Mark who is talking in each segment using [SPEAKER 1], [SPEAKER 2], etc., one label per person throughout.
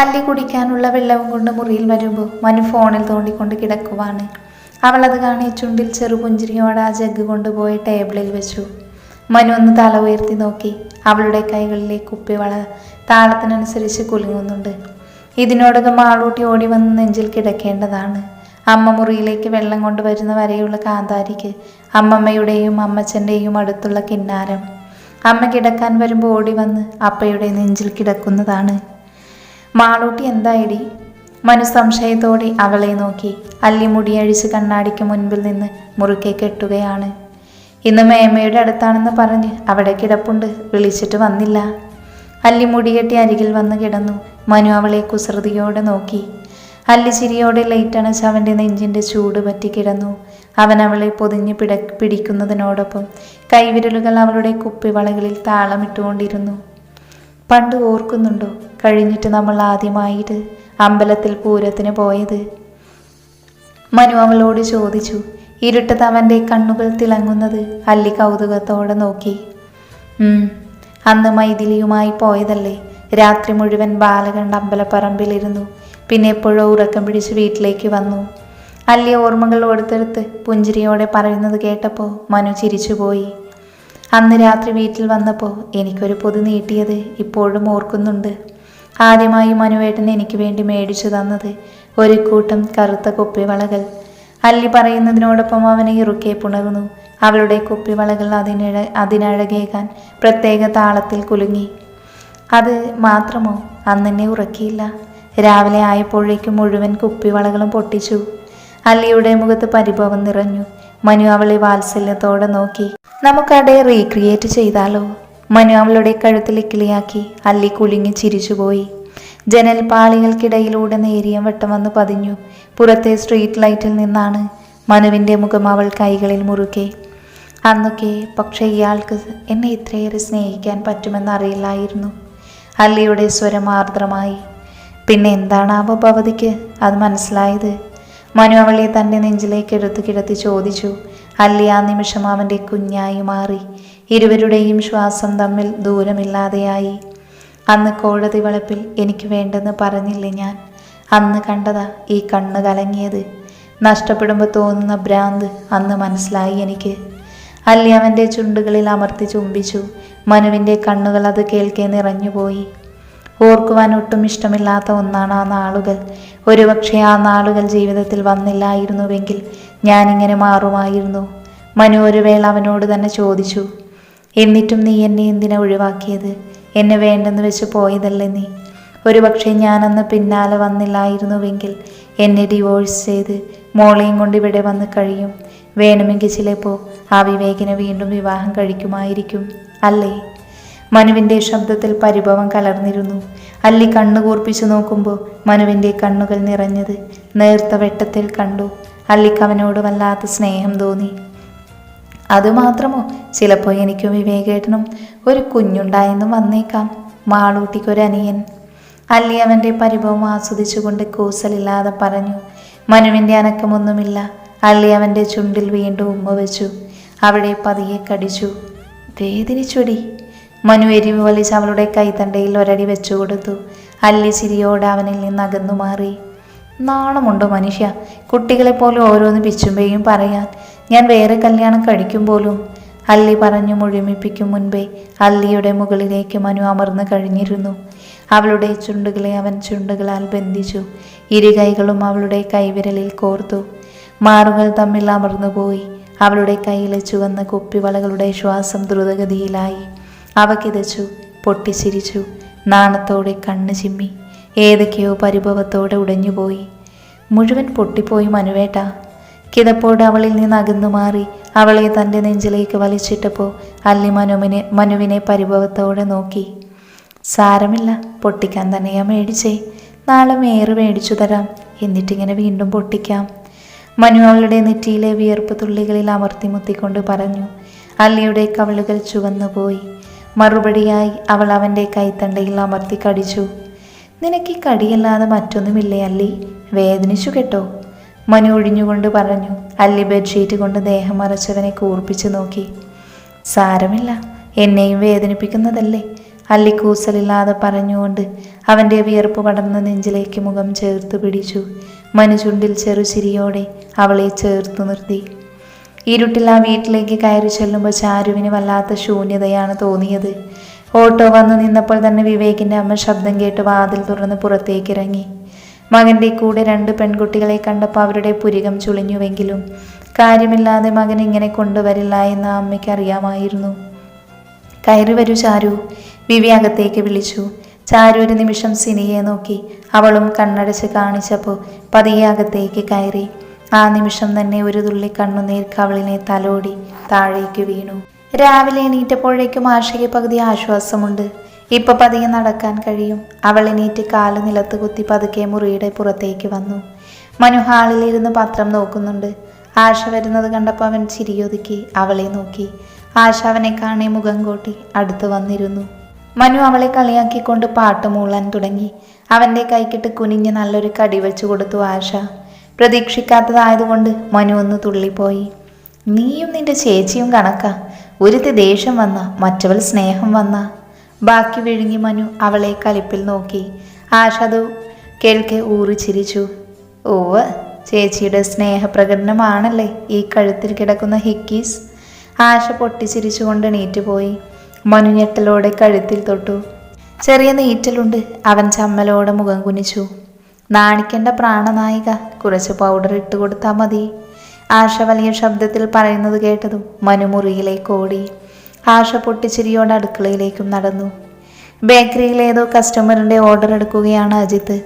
[SPEAKER 1] അല്ലി കുടിക്കാനുള്ള വെള്ളവും കൊണ്ട് മുറിയിൽ വരുമ്പോൾ മനു ഫോണിൽ തോണ്ടിക്കൊണ്ട് കിടക്കുവാണ്. അവളത് കാണി ചുണ്ടിൽ ചെറുപുഞ്ചിരിയോടെ ആ ജഗ് കൊണ്ടുപോയി ടേബിളിൽ വെച്ചു. മനു ഒന്ന് തല ഉയർത്തി നോക്കി. അവളുടെ കൈകളിലെ കുപ്പിവള താളത്തിനനുസരിച്ച് കുലുങ്ങുന്നുണ്ട്. ഇതിനോടകം മാളൂട്ടി ഓടി വന്ന് നെഞ്ചിൽ കിടക്കേണ്ടതാണ്. അമ്മ മുറിയിലേക്ക് വെള്ളം കൊണ്ടുവരുന്ന വരെയുള്ള കാന്താരിക്ക് അമ്മമ്മയുടെയും അമ്മച്ചൻ്റെയും അടുത്തുള്ള കിന്നാരം. അമ്മ കിടക്കാൻ വരുമ്പോൾ ഓടി വന്ന് അപ്പയുടെ നെഞ്ചിൽ കിടക്കുന്നതാണ്. മാളൂട്ടി എന്തായിടി? മനു സംശയത്തോടെ അവളെ നോക്കി. അല്ലി മുടിയഴിച്ച് കണ്ണാടിക്ക് മുൻപിൽ നിന്ന് മുറുക്കെ കെട്ടുകയാണ്. ഇന്ന് മേമ്മയുടെ അടുത്താണെന്ന് പറഞ്ഞ് അവിടെ കിടപ്പുണ്ട്, വിളിച്ചിട്ട് വന്നില്ല. അല്ലി മുടികെട്ടി അരികിൽ വന്ന് കിടന്നു. മനു അവളെ കുസൃതിയോടെ നോക്കി. അല്ലി ചിരിയോടെ ലൈറ്റണച്ച് അവൻ്റെ നെഞ്ചിൻ്റെ ചൂട് പറ്റി കിടന്നു. അവൻ അവളെ പൊതിഞ്ഞ് പിടിക്കുന്നതിനോടൊപ്പം കൈവിരലുകൾ അവളുടെ കുപ്പിവളകളിൽ താളമിട്ടുകൊണ്ടിരുന്നു. പണ്ട് ഓർക്കുന്നുണ്ടോ കഴിഞ്ഞിട്ട് നമ്മൾ ആദ്യമായിട്ട് അമ്പലത്തിൽ പൂരത്തിന് പോയത്? മനു അവളോട് ചോദിച്ചു. ഇരുട്ടത്ത് അവൻ്റെ കണ്ണുകൾ തിളങ്ങുന്നത് അല്ലി കൗതുകത്തോടെ നോക്കി. അന്ന് മൈഥിലിയുമായി പോയതല്ലേ? രാത്രി മുഴുവൻ ബാലകണ്ഠ അമ്പലപ്പറമ്പിലിരുന്നു. പിന്നെ എപ്പോഴോ ഉറക്കം പിടിച്ച് വീട്ടിലേക്ക് വന്നു. അല്ലി ഓർമ്മകൾ ഓർത്തെടുത്ത് പുഞ്ചിരിയോടെ പറയുന്നത് കേട്ടപ്പോൾ മനു ചിരിച്ചുപോയി. അന്ന് രാത്രി വീട്ടിൽ വന്നപ്പോൾ എനിക്കൊരു പൊതി നീട്ടിയത് ഇപ്പോഴും ഓർക്കുന്നുണ്ട്. ആദ്യമായി മനുവേട്ടൻ എനിക്ക് വേണ്ടി മേടിച്ചു തന്നത് ഒരു കൂട്ടം കറുത്ത കുപ്പിവളകൾ. അല്ലി പറയുന്നതിനോടൊപ്പം അവനെ ഇറുക്കെ പുണർന്നു. അവളുടെ കുപ്പിവളകൾ അതിനഴകേകാൻ പ്രത്യേക താളത്തിൽ കുലുങ്ങി. അത് മാത്രമോ, അന്നെന്നെ ഉറക്കിയില്ല. രാവിലെ ആയപ്പോഴേക്കും മുഴുവൻ കുപ്പിവളകളും പൊട്ടിച്ചു. അല്ലിയുടെ മുഖത്ത് പരിഭവം നിറഞ്ഞു. മനു അവളെ വാത്സല്യത്തോടെ നോക്കി. നമുക്കടെ റീക്രിയേറ്റ് ചെയ്താലോ? മനു അവളുടെ കഴുത്തിൽ കിളിയാക്കി. അല്ലി കുലുങ്ങി ചിരിച്ചുപോയി. ജനൽ പാളികൾക്കിടയിലൂടെ നേരിയ വെട്ടം വന്ന് പതിഞ്ഞു. പുറത്തെ സ്ട്രീറ്റ് ലൈറ്റിൽ നിന്നാണ് മനുവിൻ്റെ മുഖം അവൾ കൈകളിൽ മുറുകെ. അന്നൊക്കെ പക്ഷേ ഇയാൾക്ക് എന്നെ ഇത്രയേറെ സ്നേഹിക്കാൻ പറ്റുമെന്നറിയില്ലായിരുന്നു. അല്ലിയുടെ സ്വരം ആർദ്രമായി. പിന്നെ എന്താണാവോ ഭവതിക്ക് അത് മനസ്സിലായത്? മനു അവളെ തൻ്റെ നെഞ്ചിലേക്ക് എടുത്ത് കിടത്തി ചോദിച്ചു. അല്ലി ആ നിമിഷം അവൻ്റെ കുഞ്ഞായി മാറി. ഇരുവരുടെയും ശ്വാസം തമ്മിൽ ദൂരമില്ലാതെയായി. അന്ന് കോടതി വളപ്പിൽ എനിക്ക് വേണ്ടെന്ന് പറഞ്ഞില്ലേ ഞാൻ? അന്ന് കണ്ടതാ ഈ കണ്ണ് കലങ്ങിയത്. നഷ്ടപ്പെടുമ്പോൾ തോന്നുന്ന ഭ്രാന്ത് അന്ന് മനസ്സിലായി എനിക്ക്. അല്ലി അവൻ്റെ ചുണ്ടുകളിൽ അമർത്തി ചുംബിച്ചു. മനുവിൻ്റെ കണ്ണുകൾ അത് കേൾക്കെ നിറഞ്ഞുപോയി. ഓർക്കുവാൻ ഒട്ടും ഇഷ്ടമില്ലാത്ത ഒന്നാണ് ആ നാളുകൾ. ഒരുപക്ഷെ ആ നാളുകൾ ജീവിതത്തിൽ വന്നില്ലായിരുന്നുവെങ്കിൽ ഞാനിങ്ങനെ മാറുമായിരുന്നു. മനു ഒരു വേള അവനോട് തന്നെ ചോദിച്ചു. എന്നിട്ടും നീ എന്നെ എന്തിനാ ഒഴിവാക്കിയത്? എന്നെ വേണ്ടെന്ന് വെച്ച് പോയതല്ലേ നീ? ഒരുപക്ഷെ ഞാനന്ന് പിന്നാലെ വന്നില്ലായിരുന്നുവെങ്കിൽ എന്നെ ഡിവോഴ്സ് ചെയ്ത് മോളെയും കൊണ്ട് ഇവിടെ വന്ന് കഴിയും. വേണമെങ്കിൽ ചിലപ്പോൾ ആ വിവേകിനെ വീണ്ടും വിവാഹം കഴിക്കുമായിരിക്കും, അല്ലേ? മനുവിൻ്റെ ശബ്ദത്തിൽ പരിഭവം കലർന്നിരുന്നു. അല്ലി കണ്ണു കൂർപ്പിച്ചു നോക്കുമ്പോൾ മനുവിൻ്റെ കണ്ണുകൾ നിറഞ്ഞത് നേർത്ത വെട്ടത്തിൽ കണ്ടു. അല്ലിക്ക് അവനോട് വല്ലാത്ത സ്നേഹം തോന്നി. അതുമാത്രമോ, ചിലപ്പോൾ എനിക്കും വിവേകേട്ടനും ഒരു കുഞ്ഞുണ്ടായെന്നും വന്നേക്കാം. മാളൂട്ടിക്കൊരനിയൻ. അല്ലി അവൻ്റെ പരിഭവം ആസ്വദിച്ചുകൊണ്ട് കൂസലില്ലാതെ പറഞ്ഞു. മനുവിൻ്റെ അനക്കമൊന്നുമില്ല. അല്ലി അവൻ്റെ ചുണ്ടിൽ വീണ്ടും ഉമ്മ വെച്ചു. അവിടെ പതിയെ കടിച്ചു. വേദനിച്ചൊടി. മനു എരിവ് വലിച്ച് അവളുടെ കൈത്തണ്ടയിൽ ഒരടി വെച്ചു കൊടുത്തു. അല്ലി ചിരിയോടെ അവനിൽ നിന്ന് അകന്നു മാറി. നാണമുണ്ടോ മനുഷ്യ? കുട്ടികളെപ്പോലും ഓരോന്ന് പിച്ചുമ്പേയും പറയാൻ. ഞാൻ വേറെ കല്യാണം കഴിക്കും പോലും. അല്ലി പറഞ്ഞു മുഴുമിപ്പിക്കും മുൻപേ അല്ലിയുടെ മുകളിലേക്ക് മനു അമർന്നു കഴിഞ്ഞിരുന്നു. അവളുടെ ചുണ്ടുകളെ അവൻ ചുണ്ടുകളാൽ ബന്ധിച്ചു. ഇരുകൈകളും അവളുടെ കൈവിരലിൽ കോർത്തു. മാറുകൾ തമ്മിൽ അമർന്നുപോയി. അവളുടെ കയ്യിലെ ചുവന്ന കുപ്പിവളകളുടെ ശ്വാസം ദ്രുതഗതിയിലായി. അവ കിതച്ചു, പൊട്ടിച്ചിരിച്ചു. നാണത്തോടെ കണ്ണ് ചിമ്മി. ഏതൊക്കെയോ പരിഭവത്തോടെ ഉടഞ്ഞുപോയി. മുഴുവൻ പൊട്ടിപ്പോയി മനുവേട്ട. കിതപ്പോടെ അവളിൽ നിന്ന് അകന്നു മാറി അവളെ തൻ്റെ നെഞ്ചിലേക്ക് വലിച്ചിട്ടപ്പോൾ അല്ലി മനുവിനെ പരിഭവത്തോടെ നോക്കി. സാരമില്ല, പൊട്ടിക്കാൻ തന്നെയാ മേടിച്ചേ. നാളെ മേറ് മേടിച്ചു തരാം, എന്നിട്ടിങ്ങനെ വീണ്ടും പൊട്ടിക്കാം. മനു അവളുടെ നെറ്റിയിലെ വിയർപ്പ് തുള്ളികളിൽ അമർത്തി മുത്തിക്കൊണ്ട് പറഞ്ഞു. അല്ലിയുടെ കവിളുകൾ ചുവന്നുപോയി. മറുപടിയായി അവൾ അവൻ്റെ കൈത്തണ്ടയിൽ അമർത്തി കടിച്ചു. നിനക്ക് കടിയല്ലാതെ മറ്റൊന്നുമില്ലേ അല്ലി? വേദനിച്ചു കേട്ടോ? മനു ഒഴിഞ്ഞുകൊണ്ട് പറഞ്ഞു. അല്ലി ബെഡ്ഷീറ്റ് കൊണ്ട് ദേഹം മറച്ചവനെ കൂർപ്പിച്ചു നോക്കി. സാരമില്ല, എന്നെയും വേദനിപ്പിക്കുന്നതല്ലേ? അല്ലിക്കൂസലില്ലാതെ പറഞ്ഞുകൊണ്ട് അവൻ്റെ വിയർപ്പ് പടർന്ന നെഞ്ചിലേക്ക് മുഖം ചേർത്ത് പിടിച്ചു. മനു ചുണ്ടിൽ ചെറുചിരിയോടെ അവളെ ചേർത്ത് നിർത്തി. ഇരുട്ടിൽ ആ വീട്ടിലേക്ക് കയറി ചെല്ലുമ്പോൾ ചാരുവിന് വല്ലാത്ത ശൂന്യതയാണ് തോന്നിയത്. ഓട്ടോ വന്നു നിന്നപ്പോൾ തന്നെ വിവേകിൻ്റെ അമ്മ ശബ്ദം കേട്ട് വാതിൽ തുറന്ന് പുറത്തേക്കിറങ്ങി. മകൻ്റെ കൂടെ 2 പെൺകുട്ടികളെ കണ്ടപ്പോൾ അവരുടെ പുരികം ചുളിഞ്ഞുവെങ്കിലും കാര്യമില്ലാതെ മകൻ ഇങ്ങനെ കൊണ്ടുവരില്ല എന്ന് അമ്മയ്ക്ക് അറിയാമായിരുന്നു. കയറി വരൂ ചാരു, വിവി അകത്തേക്ക് വിളിച്ചു. ചാരു ഒരു നിമിഷം സിനിയെ നോക്കി. അവളും കണ്ണടച്ച് കാണിച്ചപ്പോൾ പതിയെ അകത്തേക്ക് കയറി. ആ നിമിഷം തന്നെ ഒരു തുള്ളി കണ്ണുനീർ കവളിനെ തലോടി താഴേക്ക് വീണു. രാവിലെ എണീറ്റപ്പോഴേക്കും ആശയ്ക്ക് പകുതി ആശ്വാസമുണ്ട്. ഇപ്പൊ പതിയെ നടക്കാൻ കഴിയും. അവൾ എണീറ്റ് കാല് നിലത്ത് കുത്തി പതുക്കെ മുറിയുടെ പുറത്തേക്ക് വന്നു. മനു ഹാളിലിരുന്ന് പത്രം നോക്കുന്നുണ്ട്. ആശ വരുന്നത് കണ്ടപ്പോൾ അവൻ ചിരിയൊതുക്കി അവളെ നോക്കി. ആശ അവനെ കാണി മുഖം കോട്ടി അടുത്ത് വന്നിരുന്നു. മനു അവളെ കളിയാക്കിക്കൊണ്ട് പാട്ട് മൂളാൻ തുടങ്ങി. അവൻ്റെ കൈക്കിട്ട് കുനിഞ്ഞ് നല്ലൊരു കടി വെച്ചു കൊടുത്തു ആശ. പ്രതീക്ഷിക്കാത്തതായതുകൊണ്ട് മനു ഒന്ന് തുള്ളിപ്പോയി. നീയും നിന്റെ ചേച്ചിയും കണക്കാ, ഒരുത്തി ദേഷ്യം വന്ന മറ്റവൾ സ്നേഹം വന്ന. ബാക്കി വിഴുങ്ങി മനു അവളെ കലിപ്പിൽ നോക്കി. ആശ അത് കേൾക്കെ ഊറി ചിരിച്ചു. ഓവ്, ചേച്ചിയുടെ സ്നേഹപ്രകടനമാണല്ലേ ഈ കഴുത്തിൽ കിടക്കുന്ന ഹിക്കീസ്. ആശ പൊട്ടിച്ചിരിച്ചുകൊണ്ട് എണീറ്റുപോയി. മനു ഞെട്ടലോടെ കഴുത്തിൽ തൊട്ടു. ചെറിയ നീറ്റലുണ്ട്. അവൻ ചമ്മലോടെ മുഖം കുനിച്ചു. നാണിക്കേണ്ട പ്രാണനായിക, കുറച്ച് പൗഡർ ഇട്ട് കൊടുത്താൽ മതി. ആശ വലിയ ശബ്ദത്തിൽ പറയുന്നത് കേട്ടതും മനു മുറിയിലേക്ക് ഓടി. ആശ പൊട്ടിച്ചിരിയോടെ അടുക്കളയിലേക്കും നടന്നു. ബേക്കറിയിൽ ഏതോ കസ്റ്റമറിൻ്റെ ഓർഡർ എടുക്കുകയാണ് അജിത്ത്.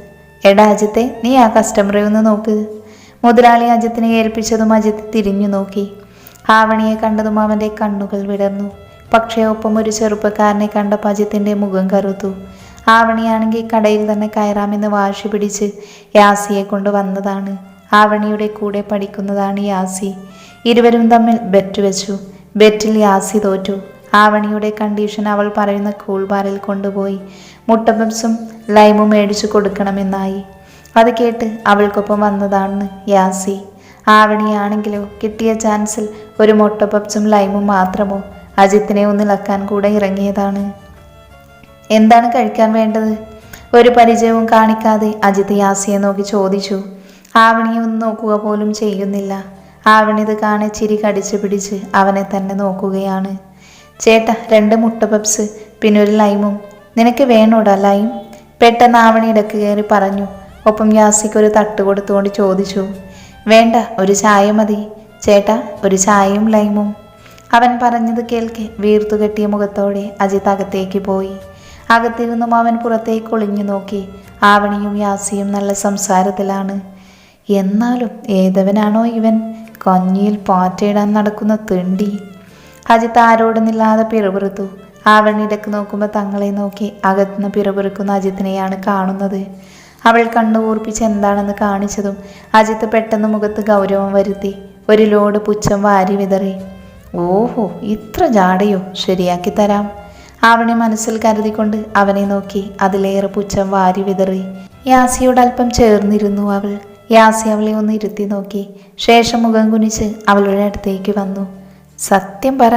[SPEAKER 1] എടാ അജിത്തെ, നീ ആ കസ്റ്റമറെ ഒന്ന് നോക്ക്. മുതലാളി അജിത്തിനെ ഏൽപ്പിച്ചതും അജിത്ത് തിരിഞ്ഞു നോക്കി. ആവണിയെ കണ്ടതും അവൻ്റെ കണ്ണുകൾ വിടർന്നു. പക്ഷേ ഒപ്പം ഒരു ചെറുപ്പക്കാരനെ കണ്ടപ്പോൾ അജിത്തിൻ്റെ മുഖം കറുത്തു. ആവണിയാണെങ്കിൽ കടയിൽ തന്നെ കയറാമെന്ന് വാശി പിടിച്ച് യാസിയെ കൊണ്ട് വന്നതാണ്. ആവണിയുടെ കൂടെ പഠിക്കുന്നതാണ് യാസി. ഇരുവരും തമ്മിൽ ബെറ്റ് വെച്ചു. ബെറ്റിൽ യാസി തോറ്റു. ആവണിയുടെ കണ്ടീഷൻ അവൾ പറയുന്ന കൂൾ ബാറിൽ കൊണ്ടുപോയി മുട്ടപ്പപ്സും ലൈമും മേടിച്ചു കൊടുക്കണമെന്നായി. അത് കേട്ട് അവൾക്കൊപ്പം വന്നതാണ് യാസി. ആവണിയാണെങ്കിലോ കിട്ടിയ ചാൻസിൽ ഒരു മുട്ടപ്പപ്സും ലൈമും മാത്രമോ അജിത്തിനെ ഒന്നിളക്കാൻ കൂടെ ഇറങ്ങിയതാണ്. എന്താണ് കഴിക്കാൻ വേണ്ടത്? ഒരു പരിചയവും കാണിക്കാതെ അജിത്ത് യാസിയെ നോക്കി ചോദിച്ചു. ആവണിയെ ഒന്ന് നോക്കുക പോലും ചെയ്യുന്നില്ല. ആവണിത് കാണെ ചിരി കടിച്ചു പിടിച്ച് അവനെ തന്നെ നോക്കുകയാണ്. ചേട്ടാ, 2 മുട്ട പപ്സ് പിന്നെ ഒരു ലൈമും. നിനക്ക് വേണോടാ ലൈം? പെട്ടെന്ന് ആവണി ഇടക്ക് കയറി പറഞ്ഞു. ഒപ്പം യാസിക്ക് ഒരു തട്ട് കൊടുത്തുകൊണ്ട് ചോദിച്ചു. വേണ്ട, ഒരു ചായ മതി ചേട്ടാ, ഒരു ചായയും ലൈമും. അവൻ പറഞ്ഞത് കേൾക്കെ വീർത്തു കെട്ടിയ മുഖത്തോടെ അജിത്ത് അകത്തേക്ക് പോയി. അകത്തിരുന്നും അവൻ പുറത്തേക്ക് ഒളിഞ്ഞു നോക്കി. ആവണിയും യാസിയും നല്ല സംസാരത്തിലാണ്. എന്നാലും ഏതവനാണോ ഇവൻ, കഞ്ഞിയിൽ പാറ്റയിടാൻ നടക്കുന്ന തെണ്ടി. അജിത്ത് ആരോടുന്നില്ലാതെ പിറുപിറുത്തു. ആവണി ഇടക്ക് നോക്കുമ്പോൾ തങ്ങളെ നോക്കി അകത്തുനിന്ന് പിറുപിറുക്കുന്ന അജിത്തിനെയാണ് കാണുന്നത്. അവൾ കണ്ണു കൂർപ്പിച്ച് എന്താണെന്ന് കാണിച്ചതും അജിത്ത് പെട്ടെന്ന് മുഖത്ത് ഗൗരവം വരുത്തി ഒരു ലോഡ് പുച്ഛം വാരി വിതറി. ഓഹോ, ഇത്ര ജാടയോ? ശരിയാക്കി തരാം. ആവണി മനസ്സിൽ കരുതിക്കൊണ്ട് അവനെ നോക്കി അതിലേറെ പുച്ഛം വാരി വിതറി. യാസിയോട് അല്പം ചേർന്നിരുന്നു അവൾ. യാസി അവളെ ഒന്ന് ഇരുത്തി നോക്കി. ശേഷം മുഖം കുനിച്ച് അവളുടെ അടുത്തേക്ക് വന്നു. സത്യം പറ,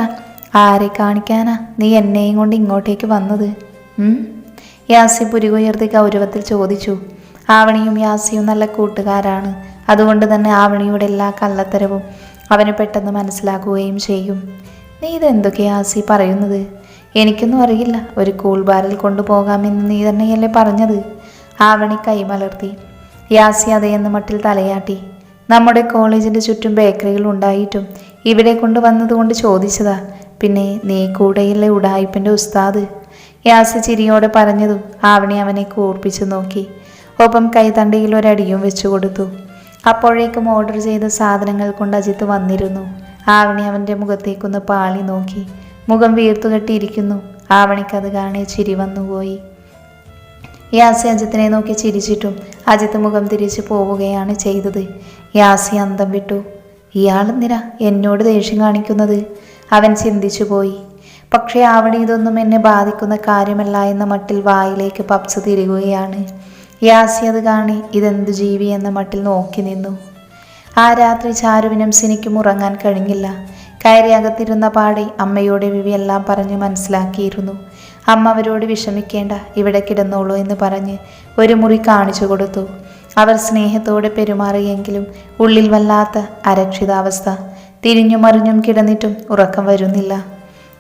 [SPEAKER 1] ആരെ കാണിക്കാനാ നീ എന്നെയും കൊണ്ട് ഇങ്ങോട്ടേക്ക് വന്നത്? യാസി പുരികുയർത്തി ഗൗരവത്തിൽ ചോദിച്ചു. ആവണിയും യാസിയും നല്ല കൂട്ടുകാരാണ്. അതുകൊണ്ട് തന്നെ ആവണിയുടെ എല്ലാ കള്ളത്തരവും അവന് പെട്ടെന്ന് മനസ്സിലാക്കുകയും ചെയ്യും. നീ ഇതെന്തൊക്കെയാ യാസി പറയുന്നത്? എനിക്കൊന്നും അറിയില്ല. ഒരു കൂൾ ബാറിൽ കൊണ്ടുപോകാമെന്ന് നീ തന്നെയല്ലേ പറഞ്ഞത്? ആവണി കൈമലർത്തി. യാസി അതേയെന്ന് മട്ടിൽ തലയാട്ടി. നമ്മുടെ കോളേജിൻ്റെ ചുറ്റും ബേക്കറികൾ ഉണ്ടായിട്ടും ഇവിടെ കൊണ്ടുവന്നതുകൊണ്ട് ചോദിച്ചതാ. പിന്നെ നീ കൂടെയില്ലേ ഉഡായിപ്പിൻ്റെ ഉസ്താദ്? യാസി ചിരിയോടെ പറഞ്ഞതും ആവണി അവനെ കൂർപ്പിച്ചു നോക്കി. ഒപ്പം കൈതണ്ടയിൽ ഒരടിയും വെച്ചു കൊടുത്തു. അപ്പോഴേക്കും ഓർഡർ ചെയ്ത സാധനങ്ങൾ കൊണ്ട് അജിത്ത് വന്നിരുന്നു. ആവണി അവൻ്റെ മുഖത്തേക്കൊന്ന് പാളി നോക്കി. മുഖം വീർത്തുകെട്ടിയിരിക്കുന്നു. ആവണിക്കത് കാണെ ചിരി വന്നുപോയി. യാസി അജിത്തിനെ നോക്കി ചിരിച്ചിട്ടും അജിത്ത് മുഖം തിരിച്ചു പോവുകയാണ് ചെയ്തത്. യാസി അന്തം വിട്ടു. ഇയാളെന്തിനാ എന്നോട് ദേഷ്യം കാണിക്കുന്നത്? അവൻ ചിന്തിച്ചു പോയി. പക്ഷേ ആവണി ഇതൊന്നും എന്നെ ബാധിക്കുന്ന കാര്യമല്ല എന്ന മട്ടിൽ വായിലേക്ക് പപ്സ് തിരികുകയാണ്. യാസി അത് കാണി ഇതെന്തു ജീവി എന്ന മട്ടിൽ നോക്കി നിന്നു. ആ രാത്രി ചാരുവിനും സിനിക്കും ഉറങ്ങാൻ കഴിഞ്ഞില്ല. കയറി അകത്തിരുന്ന പാടെ അമ്മയോടെ വിവി എല്ലാം പറഞ്ഞ് മനസ്സിലാക്കിയിരുന്നു. അമ്മ അവരോട് വിഷമിക്കേണ്ട, ഇവിടെ കിടന്നോളൂ എന്ന് പറഞ്ഞ് ഒരു മുറി കാണിച്ചു കൊടുത്തു. അവർ സ്നേഹത്തോടെ പെരുമാറിയെങ്കിലും ഉള്ളിൽ വല്ലാത്ത അരക്ഷിതാവസ്ഥ. തിരിഞ്ഞും മറിഞ്ഞും കിടന്നിട്ടും ഉറക്കം വരുന്നില്ല.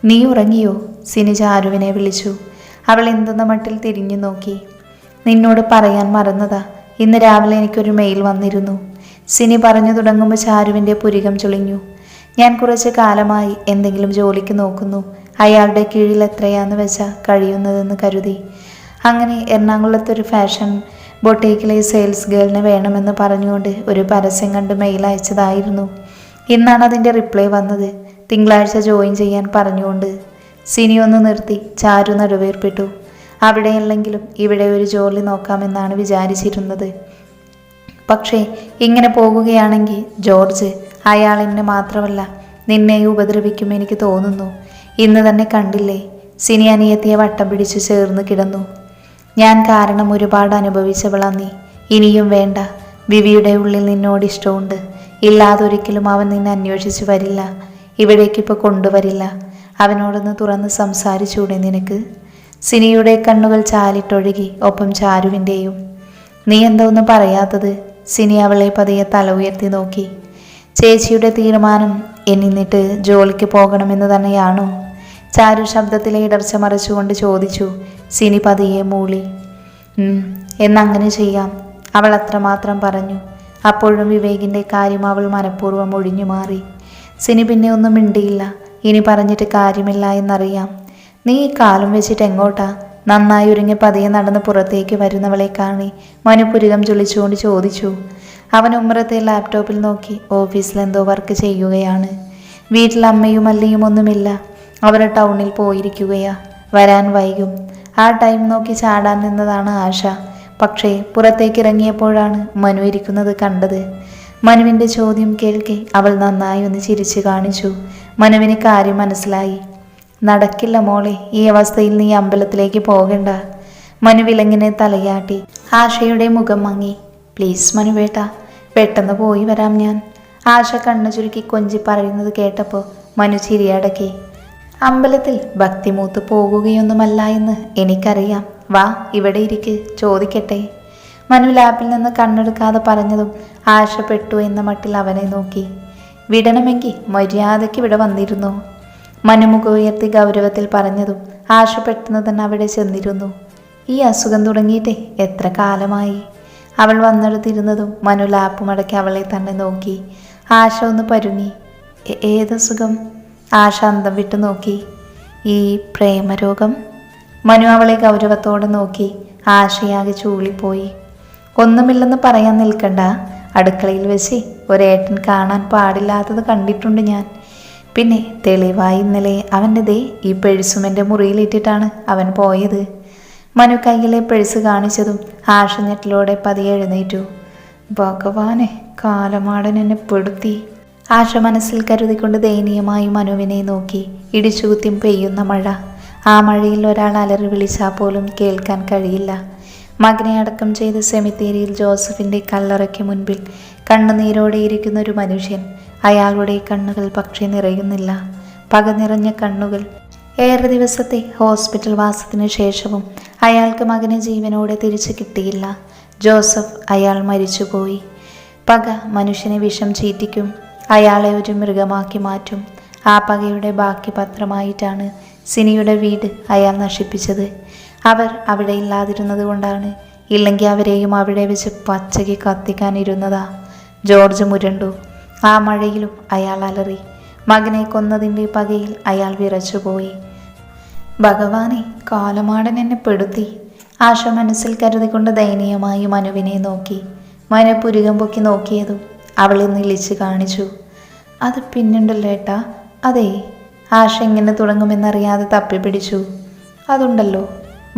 [SPEAKER 1] നീ ഉറങ്ങിയോ? സിനി ചാരുവിനെ വിളിച്ചു. അവൾ എന്തെന്ന മട്ടിൽ തിരിഞ്ഞു നോക്കി. നിന്നോട് പറയാൻ മറന്നതാ, ഇന്ന് രാവിലെ എനിക്കൊരു മെയിൽ വന്നിരുന്നു. സിനി പറഞ്ഞു തുടങ്ങുമ്പോൾ ചാരുവിൻ്റെ പുരികം ചുളിഞ്ഞു. ഞാൻ കുറച്ച് കാലമായി എന്തെങ്കിലും ജോലിക്ക് നോക്കുന്നു. അയാളുടെ കീഴിൽ എത്രയാന്ന് വെച്ചാൽ കഴിയുന്നതെന്ന് കരുതി. അങ്ങനെ എറണാകുളത്തൊരു ഫാഷൻ ബൊട്ടീക്കിലെ സെയിൽസ് ഗേളിനെ വേണമെന്ന് പറഞ്ഞുകൊണ്ട് ഒരു പരസ്യം കണ്ട് മെയിൽ അയച്ചതായിരുന്നു. ഇന്നാണ് അതിൻ്റെ റിപ്ലൈ വന്നത്. തിങ്കളാഴ്ച ജോയിൻ ചെയ്യാൻ പറഞ്ഞുകൊണ്ട്. സിനി ഒന്ന് നിർത്തി ചാരു നടുവേർപ്പെട്ടു. അവിടെയല്ലെങ്കിലും ഇവിടെ ഒരു ജോലി നോക്കാമെന്നാണ് വിചാരിച്ചിരുന്നത്. പക്ഷേ ഇങ്ങനെ പോകുകയാണെങ്കിൽ ജോർജ് അയാൾ എന്നെ മാത്രമല്ല നിന്നെയും ഉപദ്രവിക്കും എനിക്ക് തോന്നുന്നു. ഇന്ന് തന്നെ കണ്ടില്ലേ, സിനി അനിയത്തിയെ വട്ടം പിടിച്ചു ചേർന്ന് കിടന്നു. ഞാൻ കാരണം ഒരുപാട് അനുഭവിച്ചവളാ നീ. ഇനിയും വേണ്ട. വിവിയുടെ ഉള്ളിൽ നിന്നോട് ഇഷ്ടമുണ്ട്. ഇല്ലാതൊരിക്കലും അവൻ നിന്നെ അന്വേഷിച്ചു വരില്ല. ഇവിടേക്കിപ്പോൾ കൊണ്ടുവരില്ല. അവനോടൊന്ന് തുറന്ന് സംസാരിച്ചൂടെ നിനക്ക്? സിനിയുടെ കണ്ണുകൾ ചാലിട്ടൊഴുകി, ഒപ്പം ചാരുവിൻ്റെയും. നീ എന്താ ഒന്നും പറയാത്തത്? സിനി അവളെ പതിയെ തല ഉയർത്തി നോക്കി. ചേച്ചിയുടെ തീരുമാനം എന്നിട്ട് ജോലിക്ക് പോകണമെന്ന് തന്നെയാണോ? ചാരു ശബ്ദത്തിലെ ഇടർച്ച മറിച്ചുകൊണ്ട് ചോദിച്ചു. സിനി പതിയെ മൂളി. എന്നങ്ങനെ ചെയ്യാം, അവൾ അത്രമാത്രം പറഞ്ഞു. അപ്പോഴും വിവേകിൻ്റെ കാര്യം അവൾ മനഃപൂർവ്വം ഒഴിഞ്ഞു മാറി. സിനി പിന്നെ ഒന്നും മിണ്ടിയില്ല. ഇനി പറഞ്ഞിട്ട് കാര്യമില്ല എന്നറിയാം. നീ ഈ കാലം വെച്ചിട്ട് എങ്ങോട്ടാ? നന്നായി ഒരുങ്ങി പതിയെ നടന്ന് പുറത്തേക്ക് വരുന്നവളെ കാണി മനുപുരികം ചൊളിച്ചുകൊണ്ട് ചോദിച്ചു. അവൻ ഉമ്മറത്തെ ലാപ്ടോപ്പിൽ നോക്കി. ഓഫീസിലെന്തോ വർക്ക് ചെയ്യുകയാണ്. വീട്ടിൽ അമ്മയും അല്ലയും ഒന്നുമില്ല. അവർ ടൗണിൽ പോയിരിക്കുകയാ. വരാൻ വൈകും. ആ ടൈം നോക്കി ചാടാൻ നിന്നതാണ് ആശ. പക്ഷേ പുറത്തേക്ക് ഇറങ്ങിയപ്പോഴാണ് മനു ഇരിക്കുന്നത് കണ്ടത്. മനുവിൻ്റെ ചോദ്യം കേൾക്കെ അവൾ നന്നായി ഒന്ന് ചിരിച്ചു കാണിച്ചു. മനുവിന് കാര്യം മനസ്സിലായി. നടക്കില്ല മോളെ, ഈ അവസ്ഥയിൽ നീ അമ്പലത്തിലേക്ക് പോകണ്ട. മനു വിലങ്ങിനെ തലയാട്ടി. ആശയുടെ മുഖം മങ്ങി. പ്ലീസ് മനുവേട്ട, പെട്ടെന്ന് പോയി വരാം ഞാൻ. ആശ കണ്ണു ചുരുക്കി കൊഞ്ചി പറയുന്നത് കേട്ടപ്പോൾ മനു ചിരിയടക്കി. അമ്പലത്തിൽ ഭക്തിമൂത്ത് പോകുകയൊന്നുമല്ല എന്ന് എനിക്കറിയാം. വാ, ഇവിടെ ഇരിക്ക്, ചോദിക്കട്ടെ. മനു ലാപ്പിൽ നിന്ന് കണ്ണെടുക്കാതെ പറഞ്ഞതും ആശ പെട്ടു എന്ന മട്ടിൽ അവനെ നോക്കി. വിടണമെങ്കിൽ മര്യാദയ്ക്ക് ഇവിടെ വന്നിരുന്നു. മനുമുഖ ഉയർത്തി ഗൗരവത്തിൽ പറഞ്ഞതും ആശ പെട്ടെന്ന് തന്നെ അവിടെ ചെന്നിരുന്നു. ഈ അസുഖം തുടങ്ങിയിട്ടേ എത്ര കാലമായി? അവൾ വന്നെടുത്തിരുന്നതും മനു ലാപ്പ് മടക്കി അവളെ തന്നെ നോക്കി. ആശ ഒന്ന് പരുങ്ങി. ഏതസുഖം? ആശ അന്തം വിട്ടു നോക്കി. ഈ പ്രേമരോഗം. മനു അവളെ ഗൗരവത്തോടെ നോക്കി. ആശയാകെ ചൂളിപ്പോയി. ഒന്നുമില്ലെന്ന് പറയാൻ നിൽക്കണ്ട. അടുക്കളയിൽ വെച്ച് ഒരേട്ടൻ കാണാൻ പാടില്ലാത്തത് കണ്ടിട്ടുണ്ട് ഞാൻ. പിന്നെ തെളിവായി ഇന്നലെ അവൻ്റെ ദേ ഈ പെഴ്സും എൻ്റെ മുറിയിലിട്ടിട്ടാണ് അവൻ പോയത്. മനു കയ്യിലെ പെഴ്സ് കാണിച്ചതും ആശ ഞെട്ടലോടെ പതിയെ എഴുന്നേറ്റു. ഭഗവാനെ, കാലമാടൻ എന്നെ പെടുത്തി. ആശ മനസ്സിൽ കരുതിക്കൊണ്ട് ദയനീയമായി മനുവിനെ നോക്കി. ഇടിച്ചുകുത്തി പെയ്യുന്ന മഴ. ആ മഴയിൽ ഒരാൾ അലറി വിളിച്ചാൽ പോലും കേൾക്കാൻ കഴിയില്ല. മകനെ അടക്കം ചെയ്ത് സെമിത്തേരിയിൽ ജോസഫിൻ്റെ കല്ലറയ്ക്ക് മുൻപിൽ കണ്ണുനീരോടെ ഇരിക്കുന്ന ഒരു മനുഷ്യൻ. അയാളുടെ കണ്ണുകൾ പക്ഷേ നിറയുന്നില്ല. പക നിറഞ്ഞ കണ്ണുകൾ. ഏറെ ദിവസത്തെ ഹോസ്പിറ്റൽ വാസത്തിന് ശേഷവും അയാൾക്ക് മകനെ ജീവനോടെ തിരിച്ചു കിട്ടിയില്ല. ജോസഫ് അയാൾ മരിച്ചുപോയി. പക മനുഷ്യനെ വിഷം ചീറ്റിക്കും. അയാളെ ഒരു മൃഗമാക്കി മാറ്റും. ആ പകയുടെ ബാക്കി പത്രമായിട്ടാണ് സിനിയുടെ വീട് അയാൾ നശിപ്പിച്ചത്. അവർ അവിടെ ഇല്ലാതിരുന്നത് കൊണ്ടാണ്. ഇല്ലെങ്കിൽ അവരെയും അവിടെ വെച്ച് പച്ചയ്ക്ക് കത്തിക്കാനിരുന്നതാ. ജോർജ് മുരണ്ടു. ആ മഴയിലും അയാൾ അലറി. മകനെ കൊന്നതിൻ്റെ പകയിൽ അയാൾ വിറച്ചുപോയി. ഭഗവാനെ, കാലമാടൻ എന്നെ പെടുത്തി. ആശ മനസ്സിൽ കരുതിക്കൊണ്ട് ദയനീയമായി മനുവിനെ നോക്കി. മനു പുരികം പൊക്കി നോക്കിയതും അവളെ നിളിച്ച് കാണിച്ചു. അത് പിന്നുണ്ടല്ലോ ഏട്ടാ. അതെ. ആശ എങ്ങനെ തുടങ്ങുമെന്നറിയാതെ തപ്പിപ്പിടിച്ചു. അതുണ്ടല്ലോ.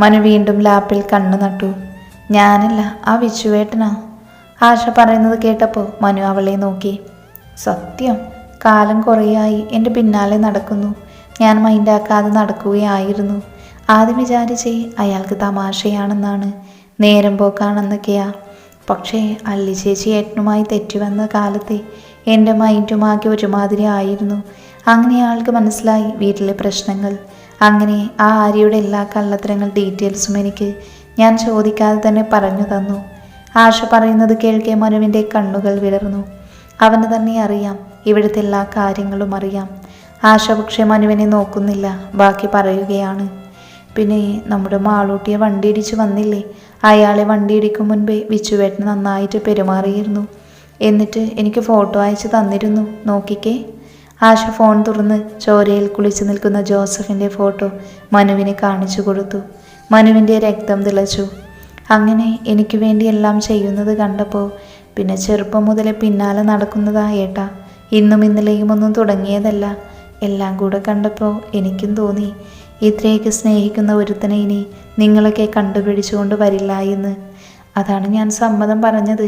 [SPEAKER 1] മനു വീണ്ടും ലാപ്പിൽ കണ്ണു നട്ടു. ഞാനല്ല, ആ വിച്ചുവേട്ടനാ. ആശ പറയുന്നത് കേട്ടപ്പോൾ മനു അവളെ നോക്കി. സത്യം, കാലം കുറേയായി എൻ്റെ പിന്നാലെ നടക്കുന്നു. ഞാൻ മൈൻഡാക്കാതെ നടക്കുകയായിരുന്നു. ആദ്യം വിചാരിച്ചേ അയാൾക്ക് തമാശയാണെന്നാണ്, നേരം പോക്കാണെന്നൊക്കെയാ. പക്ഷേ അല്ലി ചേച്ചി ഏട്ടനുമായി തെറ്റുവന്ന കാലത്തെ എൻ്റെ മൈൻഡുമാകെ ഒരുമാതിരി ആയിരുന്നു. അങ്ങനെ ആൾക്ക് മനസ്സിലായി വീട്ടിലെ പ്രശ്നങ്ങൾ. അങ്ങനെ ആ ആര്യയുടെ എല്ലാ കള്ളത്തരങ്ങൾ ഡീറ്റെയിൽസും എനിക്ക് ഞാൻ ചോദിക്കാതെ തന്നെ പറഞ്ഞു തന്നു. ആശ പറയുന്നത് കേൾക്കെ മനുവിൻ്റെ കണ്ണുകൾ വിടർന്നു. അവന് തന്നെ അറിയാം, ഇവിടുത്തെ എല്ലാ കാര്യങ്ങളും അറിയാം. ആശ പക്ഷേ മനുവിനെ നോക്കുന്നില്ല, ബാക്കി പറയുകയാണ്. പിന്നെ നമ്മുടെ മാളൂട്ടിയെ വണ്ടിയിടിച്ച് വന്നില്ലേ, അയാളെ വണ്ടിയിടിക്കും മുൻപേ വിച്ചുവേട്ടൻ നന്നായിട്ട് പെരുമാറിയിരുന്നു. എന്നിട്ട് എനിക്ക് ഫോട്ടോ അയച്ചു തന്നിരുന്നു, നോക്കിക്കേ. ആശ ഫോൺ തുറന്ന് ചോരയിൽ കുളിച്ചു നിൽക്കുന്ന ജോസഫിൻ്റെ ഫോട്ടോ മനുവിനെ കാണിച്ചു കൊടുത്തു. മനുവിൻ്റെ രക്തം തിളച്ചു. അങ്ങനെ എനിക്ക് വേണ്ടി എല്ലാം ചെയ്യുന്നത് കണ്ടപ്പോൾ പിന്നെ ചെറുപ്പം മുതലേ പിന്നാലെ നടക്കുന്നതാ ഏട്ടാ. ഇന്നും ഇന്നലെയും ഒന്നും തുടങ്ങിയതല്ല. എല്ലാം കൂടെ കണ്ടപ്പോൾ എനിക്കും തോന്നി, ഇത്രയൊക്കെ സ്നേഹിക്കുന്ന ഒരുത്തനെ ഇനി നിങ്ങളൊക്കെ കണ്ടുപിടിച്ചുകൊണ്ട് വരില്ല എന്ന്. അതാണ് ഞാൻ സമ്മതം പറഞ്ഞത്.